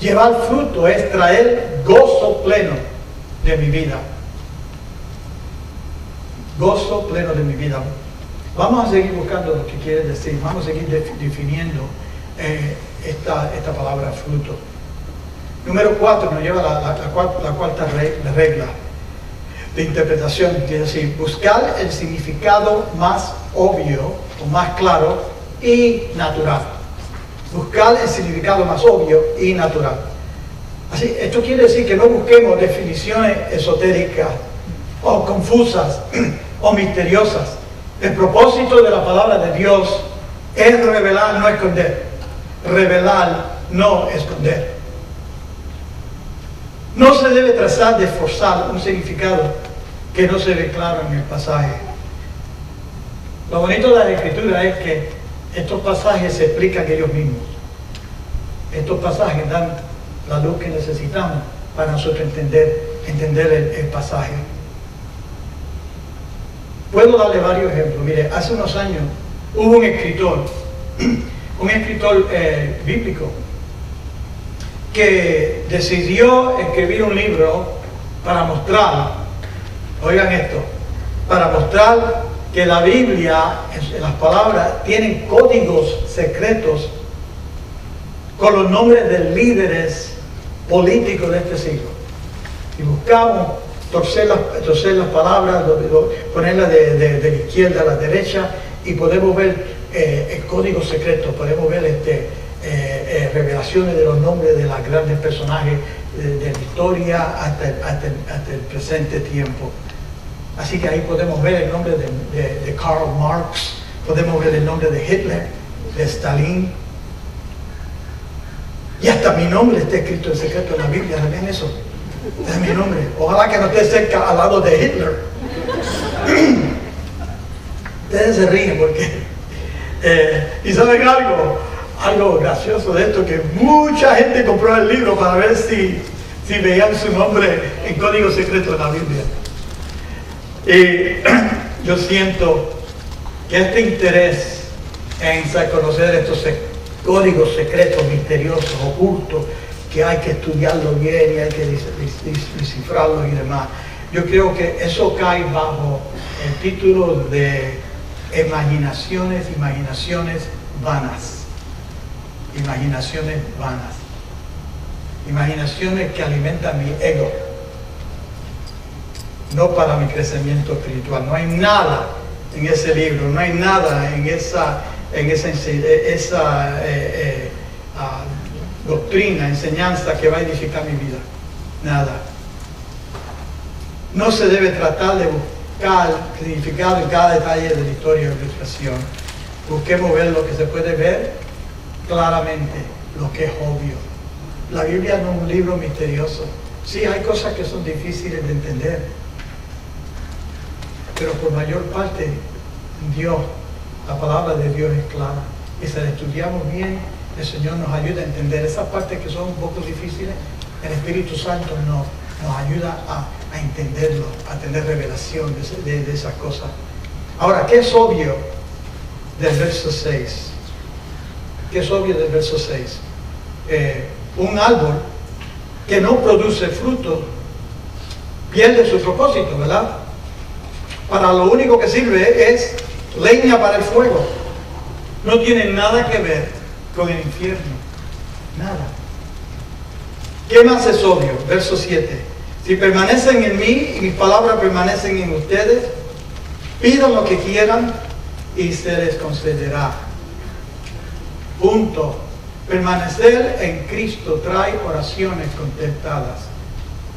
Llevar fruto es traer gozo pleno de mi vida. Gozo pleno de mi vida. Vamos a seguir buscando lo que quiere decir. Vamos a seguir definiendo esta palabra fruto. Número 4 nos lleva a la cuarta regla de interpretación. Quiere decir, buscar el significado más obvio o más claro y natural. Buscar el significado más obvio y natural. Así, esto quiere decir que no busquemos definiciones esotéricas o confusas o misteriosas. El propósito de la palabra de Dios es revelar, no esconder. Revelar, no esconder. No se debe tratar de forzar un significado que no se ve claro en el pasaje. Lo bonito de la Escritura es que estos pasajes se explican ellos mismos. Estos pasajes dan la luz que necesitamos para nosotros entender entender el pasaje. Puedo darle varios ejemplos. Mire, hace unos años hubo un escritor bíblico, que decidió escribir un libro para mostrar, oigan esto, para mostrar que la Biblia, en las palabras, tienen códigos secretos con los nombres de líderes políticos de este siglo. Y buscamos torcer las palabras, ponerlas de la izquierda a la derecha, y podemos ver el código secreto, podemos ver revelaciones de los nombres de los grandes personajes de la historia hasta el presente tiempo. Así que ahí podemos ver el nombre de Karl Marx, podemos ver el nombre de Hitler, de Stalin, y hasta mi nombre está escrito en secreto en la Biblia. ¿Ven eso? Es mi nombre. Ojalá que no esté cerca al lado de Hitler. Ustedes se ríen porque y saben algo gracioso de esto, que mucha gente compró el libro para ver si veían su nombre en código secreto en la Biblia. Y yo siento que este interés en conocer estos códigos secretos, misteriosos, ocultos, que hay que estudiarlo bien y hay que descifrarlo y demás, yo creo que eso cae bajo el título de imaginaciones vanas. Imaginaciones vanas. Imaginaciones que alimentan mi ego, no para mi crecimiento espiritual. No hay nada en ese libro, no hay nada en esa doctrina, enseñanza que va a edificar mi vida. Nada. No se debe tratar de buscar significado en cada detalle de la historia o ilustración. Busquemos ver lo que se puede ver claramente, lo que es obvio. La Biblia no es un libro misterioso. Sí, hay cosas que son difíciles de entender, pero por mayor parte Dios, la palabra de Dios es clara, y si la estudiamos bien, el Señor nos ayuda a entender esas partes que son un poco difíciles. El Espíritu Santo nos ayuda a entenderlo, a tener revelación de esas cosas. Ahora, ¿qué es obvio del verso 6? ¿Qué es obvio del verso 6? Un árbol que no produce fruto pierde su propósito, ¿verdad? Para lo único que sirve es leña para el fuego. No tiene nada que ver con el infierno. Nada. ¿Qué más es obvio? Verso 7. Si permanecen en mí y mis palabras permanecen en ustedes, pidan lo que quieran y se les concederá. Punto. Permanecer en Cristo trae oraciones contestadas.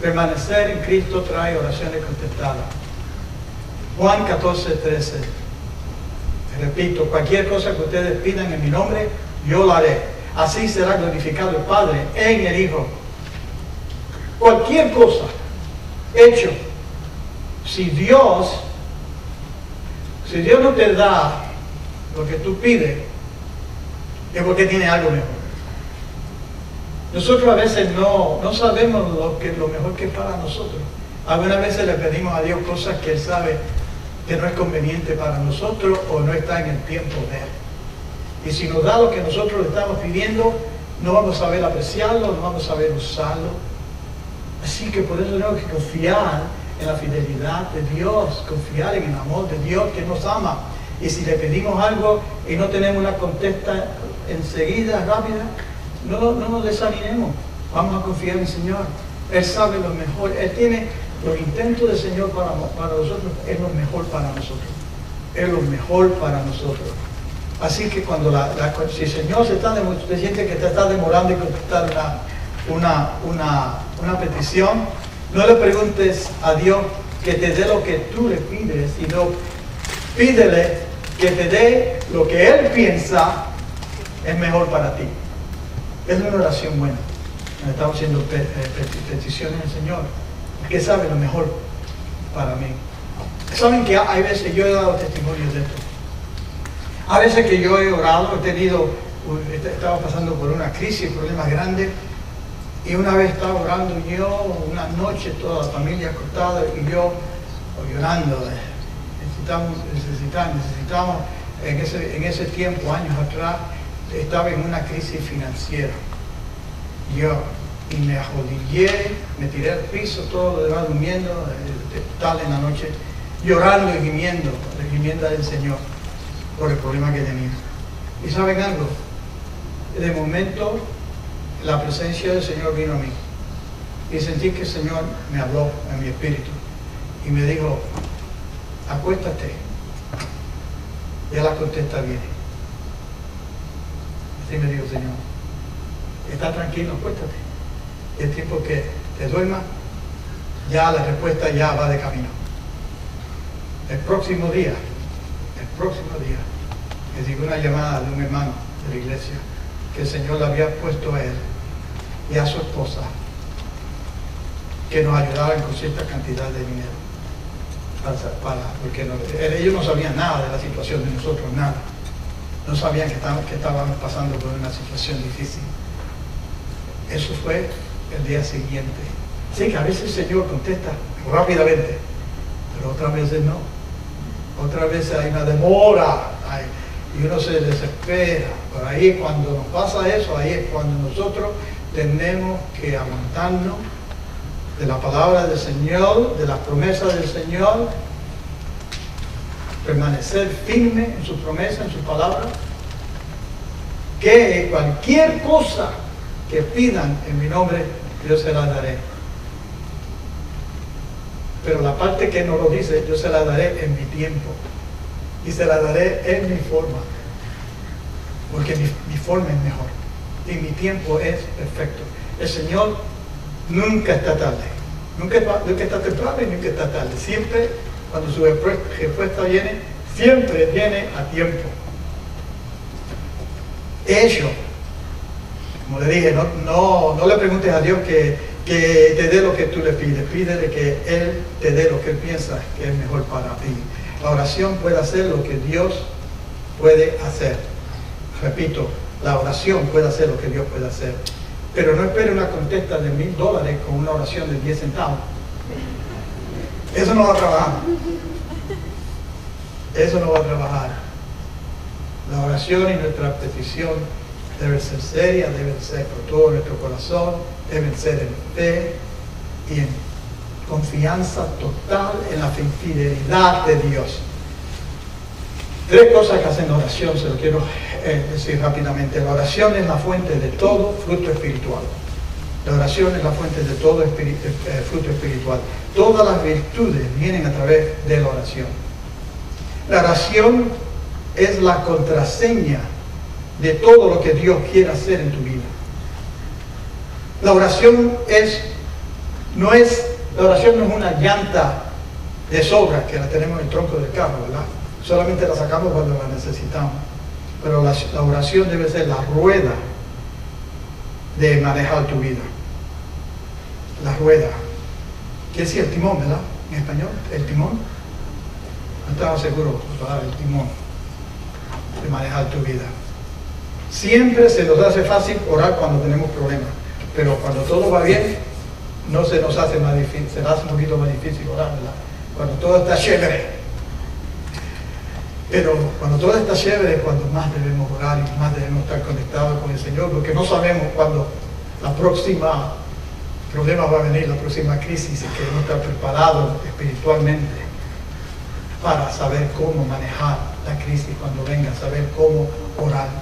Permanecer en Cristo trae oraciones contestadas. Juan 14:13. Repito, cualquier cosa que ustedes pidan en mi nombre, yo lo haré. Así será glorificado el Padre en el Hijo. Cualquier cosa hecho, si Dios no te da lo que tú pides, es porque tiene algo mejor. Nosotros a veces no sabemos lo mejor que es para nosotros. Algunas veces le pedimos a Dios cosas que Él sabe que no es conveniente para nosotros o no está en el tiempo de Él. Y si nos da lo que nosotros le estamos pidiendo, no vamos a saber apreciarlo, no vamos a saber usarlo. Así que por eso tenemos que confiar en la fidelidad de Dios, confiar en el amor de Dios que nos ama. Y si le pedimos algo y no tenemos una contesta enseguida, rápida, no nos desanimemos. Vamos a confiar en el Señor. Él sabe lo mejor. Él tiene los intentos del Señor para nosotros. Es lo mejor para nosotros. Es lo mejor para nosotros. Así que si el Señor se siente que te está demorando en contestar una petición, no le preguntes a Dios que te dé lo que tú le pides, sino pídele que te dé lo que Él piensa es mejor para ti. Es una oración buena. Estamos haciendo peticiones al Señor, que sabe lo mejor para mí. Saben que hay veces, yo he dado testimonios de esto. A veces que yo he orado, estaba pasando por una crisis, problemas grandes, Y una vez estaba orando yo, una noche toda la familia acostada y yo llorando. Necesitamos en ese tiempo, años atrás, estaba en una crisis financiera. Y me arrodillé, me tiré al piso, todo lo demás durmiendo, tal en la noche, llorando y gimiendo al Señor por el problema que tenía. ¿Y saben algo? De momento, la presencia del Señor vino a mí y sentí que el Señor me habló en mi espíritu y me dijo: acuéstate, ya la contesta viene. Así me dijo el Señor: está tranquilo, acuéstate. Y el tiempo que te duermas, ya la respuesta ya va de camino. El próximo día, recibií una llamada de un hermano de la iglesia que el Señor le había puesto a él y a su esposa que nos ayudaran con cierta cantidad de dinero. Porque ellos no sabían nada de la situación de nosotros, nada. No sabían que estábamos pasando por una situación difícil. Eso fue el día siguiente. Sí, que a veces el Señor contesta rápidamente, pero otras veces no. Otras veces hay una demora y uno se desespera. Por ahí, cuando nos pasa eso, ahí es cuando nosotros tenemos que aguantarnos de la palabra del Señor, de las promesas del Señor, permanecer firme en su promesa, en su palabra, que cualquier cosa que pidan en mi nombre, yo se la daré. Pero la parte que no lo dice, yo se la daré en mi tiempo y se la daré en mi forma, porque mi forma es mejor y mi tiempo es perfecto. El Señor nunca está tarde, nunca está temprano y nunca está tarde. Siempre, cuando su respuesta viene, siempre viene a tiempo. Hecho, como le dije, no le preguntes a Dios que te dé lo que tú le pides, pídele que Él te dé lo que Él piensa que es mejor para ti. La oración puede hacer lo que Dios puede hacer. Repito, la oración puede hacer lo que Dios puede hacer. Pero no espere una contesta de $1000 con una oración de 10 centavos. Eso no va a trabajar. Eso no va a trabajar. La oración y nuestra petición deben ser serias, deben ser por todo nuestro corazón, deben ser en fe y en confianza total en la fidelidad de Dios. 3 cosas que hacen la oración, se lo quiero decir rápidamente. La oración es la fuente de todo fruto espiritual. La oración es la fuente de todo fruto espiritual. Todas las virtudes vienen a través de la oración. La oración es la contraseña de todo lo que Dios quiere hacer en tu vida. La oración no es una llanta de sobra que la tenemos en el tronco del carro, ¿verdad? Solamente la sacamos cuando la necesitamos. Pero la oración debe ser la rueda de manejar tu vida. La rueda. ¿Qué es el timón, verdad? En español, el timón. No estaba seguro de hablar el timón de manejar tu vida. Siempre se nos hace fácil orar cuando tenemos problemas, pero cuando todo va bien, no se nos hace más difícil, se nos hace un poquito más difícil orar, ¿verdad? Cuando todo está chévere. Pero cuando todo está chévere es cuando más debemos orar y más debemos estar conectados con el Señor, porque no sabemos cuándo la próxima problema va a venir, la próxima crisis, y queremos estar preparados espiritualmente para saber cómo manejar la crisis cuando venga, saber cómo orar.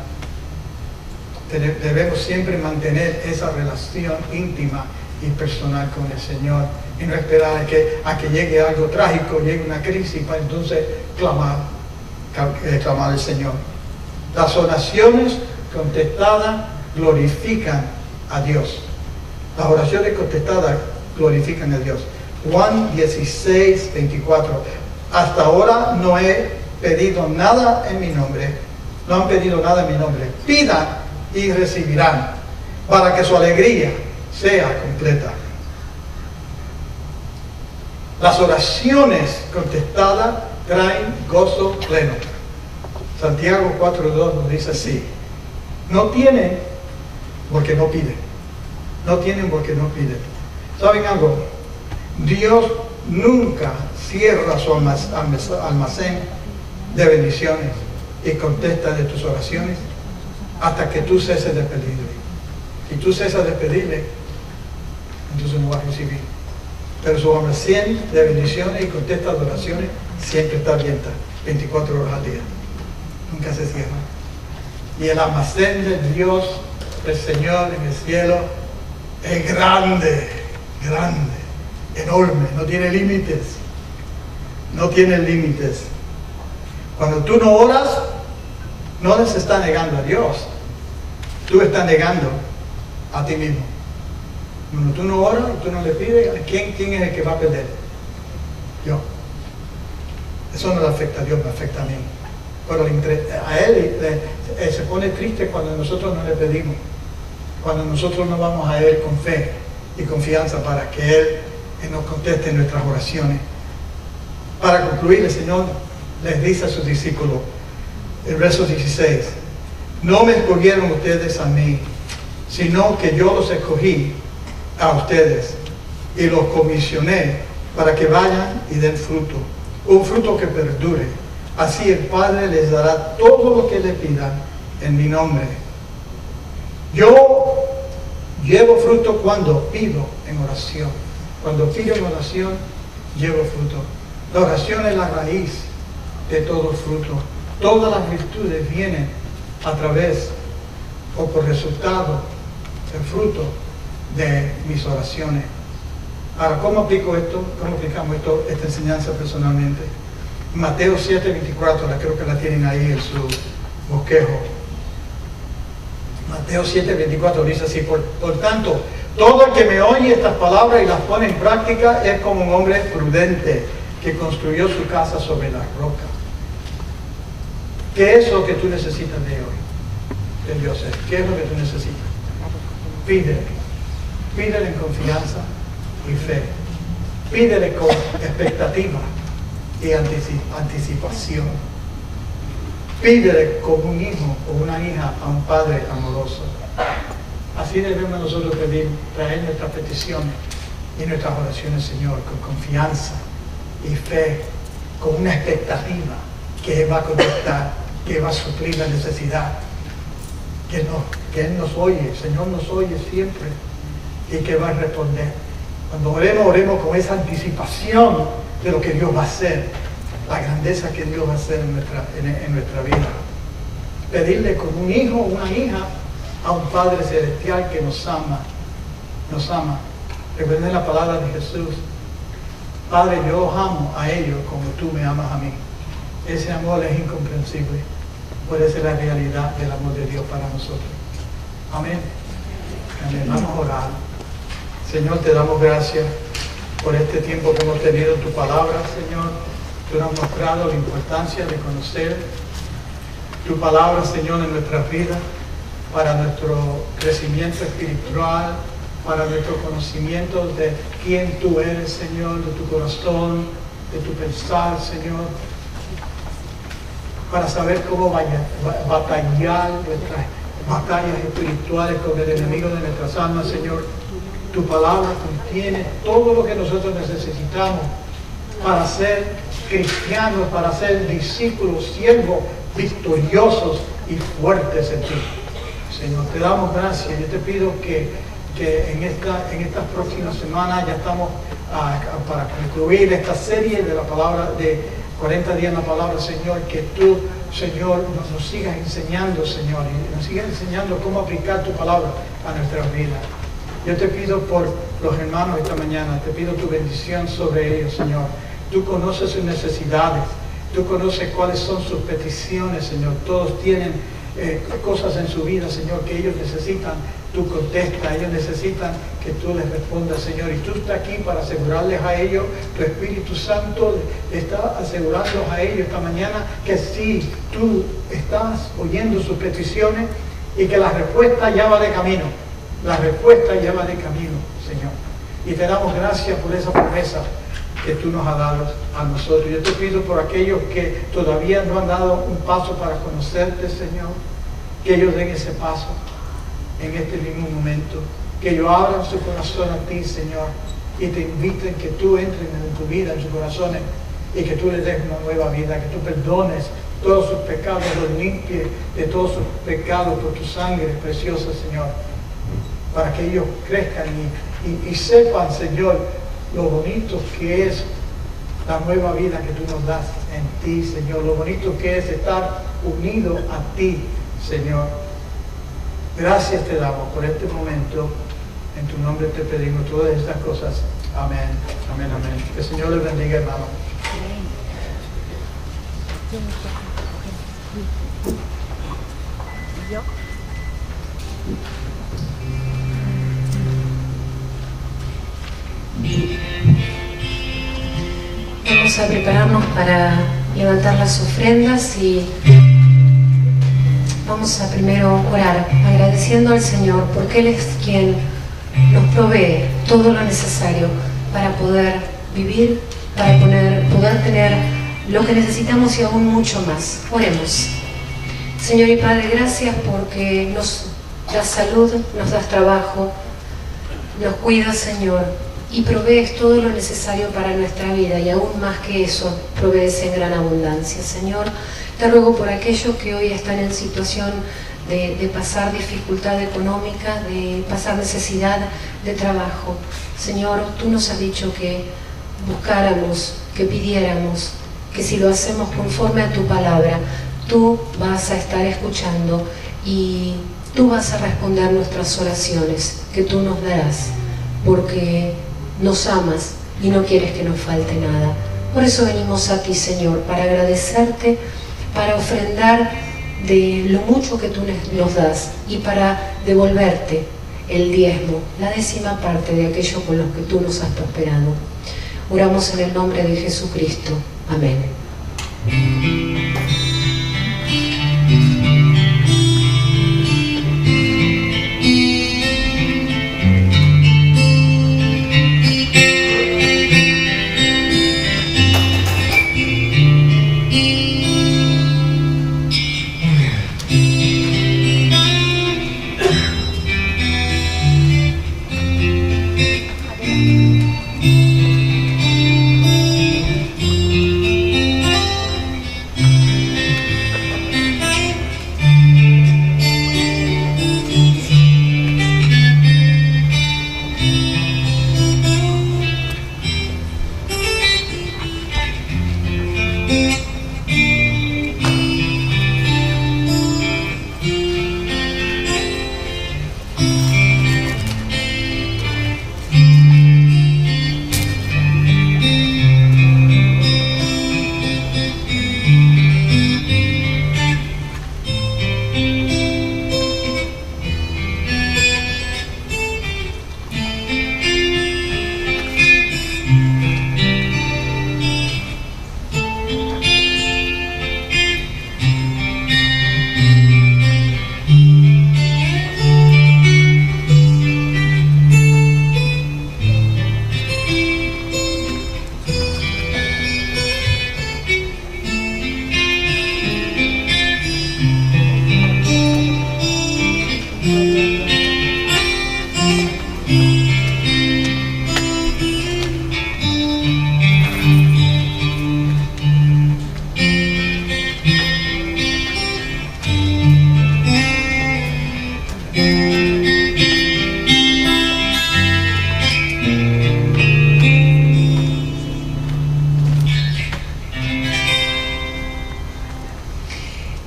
Debemos siempre mantener esa relación íntima y personal con el Señor y no esperar a que llegue algo trágico, llegue una crisis para entonces clamar al Señor. Las oraciones contestadas glorifican a Dios. Las oraciones contestadas glorifican a Dios. Juan 16, 24. Hasta ahora no he pedido nada en mi nombre. No han pedido nada en mi nombre. Pidan y recibirán, para que su alegría sea completa. Las oraciones contestadas traen gozo pleno. Santiago 4:2 nos dice así: no tienen porque no piden. No tienen porque no piden. ¿Saben algo? Dios nunca cierra su almacén de bendiciones y contesta de tus oraciones hasta que tú ceses de pedirle. Si tú cesas de pedirle, entonces no vas a recibir. Pero su almacén de bendiciones y contesta de oraciones siempre está abierta, 24 horas al día. Nunca se cierra. Y el almacén de Dios, del Señor en el cielo, es grande, grande, enorme, no tiene límites. No tiene límites. Cuando tú no oras, no les estás negando a Dios. Tú estás negando a ti mismo. Cuando tú no oras y tú no le pides, ¿quién es el que va a perder? Yo. Eso no le afecta a Dios, me afecta a mí. Pero a Él se pone triste cuando nosotros no le pedimos. Cuando nosotros no vamos a Él con fe y confianza para que Él nos conteste nuestras oraciones. Para concluir, el Señor les dice a sus discípulos, el verso 16, no me escogieron ustedes a mí, sino que yo los escogí a ustedes y los comisioné para que vayan y den fruto, un fruto que perdure. Así el Padre les dará todo lo que le pidan en mi nombre. Yo llevo fruto cuando pido en oración. Cuando pido en oración, llevo fruto. La oración es la raíz de todo fruto. Todas las virtudes vienen a través o por resultado, el fruto de mis oraciones. Ahora, ¿cómo aplico esto? ¿Cómo aplicamos esta enseñanza personalmente? Mateo 7:24, creo que la tienen ahí en su bosquejo. Mateo 7:24 dice así, por tanto, todo el que me oye estas palabras y las pone en práctica es como un hombre prudente que construyó su casa sobre la roca. ¿Qué es lo que tú necesitas de hoy? De Dios es. ¿Qué es lo que tú necesitas? Pídele. Pídele en confianza y fe. Pídele con expectativa y anticipación. Pídele como un hijo o una hija a un padre amoroso. Así debemos nosotros pedir, traer nuestras peticiones y nuestras oraciones, Señor, con confianza y fe, con una expectativa que Él va a contestar, que va a suplir la necesidad, que Él nos oye, el Señor nos oye siempre y que va a responder. Cuando oremos con esa anticipación de lo que Dios va a hacer, la grandeza que Dios va a hacer en nuestra vida. Pedirle como un hijo o una hija a un Padre Celestial que nos ama. Recuerden la palabra de Jesús. Padre, yo los amo a ellos como tú me amas a mí. Ese amor es incomprensible. Puede ser la realidad del amor de Dios para nosotros. Amén. Amén. Vamos a orar. Señor, te damos gracias por este tiempo que hemos tenido en tu palabra, Señor. Tú nos has mostrado la importancia de conocer tu palabra, Señor, en nuestras vidas, para nuestro crecimiento espiritual, para nuestro conocimiento de quién tú eres, Señor, de tu corazón, de tu pensar, Señor, para saber cómo batallar nuestras batallas espirituales con el enemigo de nuestras almas, Señor. Tu palabra contiene todo lo que nosotros necesitamos para ser cristianos, para ser discípulos, siervos, victoriosos y fuertes en ti. Señor, te damos gracias. Yo te pido que en estas próximas semanas ya estamos para concluir esta serie de la palabra de 40 días en la palabra, Señor, que tú, Señor, nos sigas enseñando, Señor, y nos sigas enseñando cómo aplicar tu palabra a nuestras vidas. Yo te pido por los hermanos esta mañana, te pido tu bendición sobre ellos, Señor. Tú conoces sus necesidades, tú conoces cuáles son sus peticiones, Señor. Todos tienen cosas en su vida, Señor, que ellos necesitan. Tú contestas, ellos necesitan que tú les respondas, Señor. Y tú estás aquí para asegurarles a ellos, tu Espíritu Santo está asegurándoles a ellos esta mañana que sí, tú estás oyendo sus peticiones y que la respuesta ya va de camino. La respuesta ya va de camino, Señor. Y te damos gracias por esa promesa que tú nos has dado a nosotros. Yo te pido por aquellos que todavía no han dado un paso para conocerte, Señor, que ellos den ese paso en este mismo momento. que ellos abran su corazón a ti, Señor, y te inviten que tú entres en tu vida, en sus corazones, y que tú les des una nueva vida, que tú perdones todos sus pecados, los limpies de todos sus pecados por tu sangre preciosa, Señor, para que ellos crezcan y sepan, Señor, lo bonito que es la nueva vida que tú nos das en ti, Señor, lo bonito que es estar unido a ti, Señor. Gracias te damos por este momento. En tu nombre te pedimos todas estas cosas. Amén, amén, amén. Que el Señor les bendiga, hermano. Vamos a prepararnos para levantar las ofrendas y vamos a primero orar, agradeciendo al Señor porque Él es quien nos provee todo lo necesario para poder vivir, para poder tener lo que necesitamos y aún mucho más. Oremos. Señor y Padre, gracias porque nos das salud, nos das trabajo, nos cuidas, Señor, y provees todo lo necesario para nuestra vida, y aún más que eso, provees en gran abundancia. Señor, te ruego por aquellos que hoy están en situación de pasar dificultad económica, de pasar necesidad de trabajo. Señor, tú nos has dicho que buscáramos, que pidiéramos, que si lo hacemos conforme a tu palabra, tú vas a estar escuchando y tú vas a responder nuestras oraciones que tú nos darás, porque nos amas y no quieres que nos falte nada. Por eso venimos a ti, Señor, para agradecerte, para ofrendar de lo mucho que tú nos das y para devolverte el diezmo, la 10ª parte de aquello con lo que tú nos has prosperado. Oramos en el nombre de Jesucristo. Amén.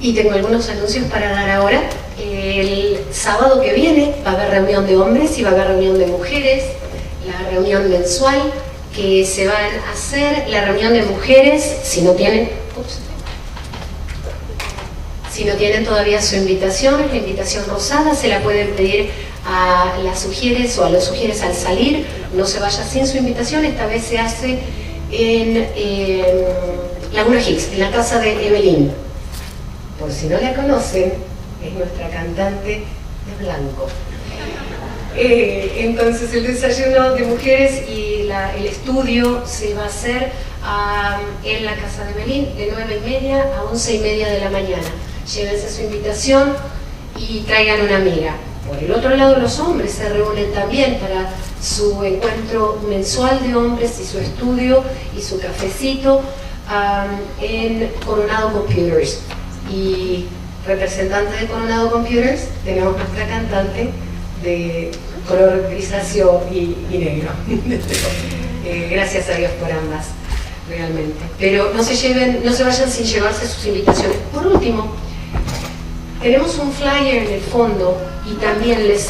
Y tengo algunos anuncios para dar ahora. El sábado que viene va a haber reunión de hombres y va a haber reunión de mujeres, la reunión mensual que se van a hacer. La reunión de mujeres, si no tienen todavía su invitación, la invitación rosada, se la pueden pedir a las Ujieres o a los Ujieres al salir. No se vaya sin su invitación. Esta vez se hace en Laguna Hicks, en la casa de Evelyn. Por si no la conocen, es nuestra cantante de blanco. Entonces el desayuno de mujeres y el estudio se va a hacer en la casa de Evelyn de 9:30 a 11:30 de la mañana. Llévense su invitación y traigan una amiga. Por el otro lado, los hombres se reúnen también para su encuentro mensual de hombres y su estudio y su cafecito en Coronado Computers. Y representante de Coronado Computers tenemos nuestra cantante de color grisáceo y negro. Gracias a Dios por ambas, realmente. Pero no se vayan sin llevarse sus invitaciones. Por último, tenemos un flyer en el fondo y también les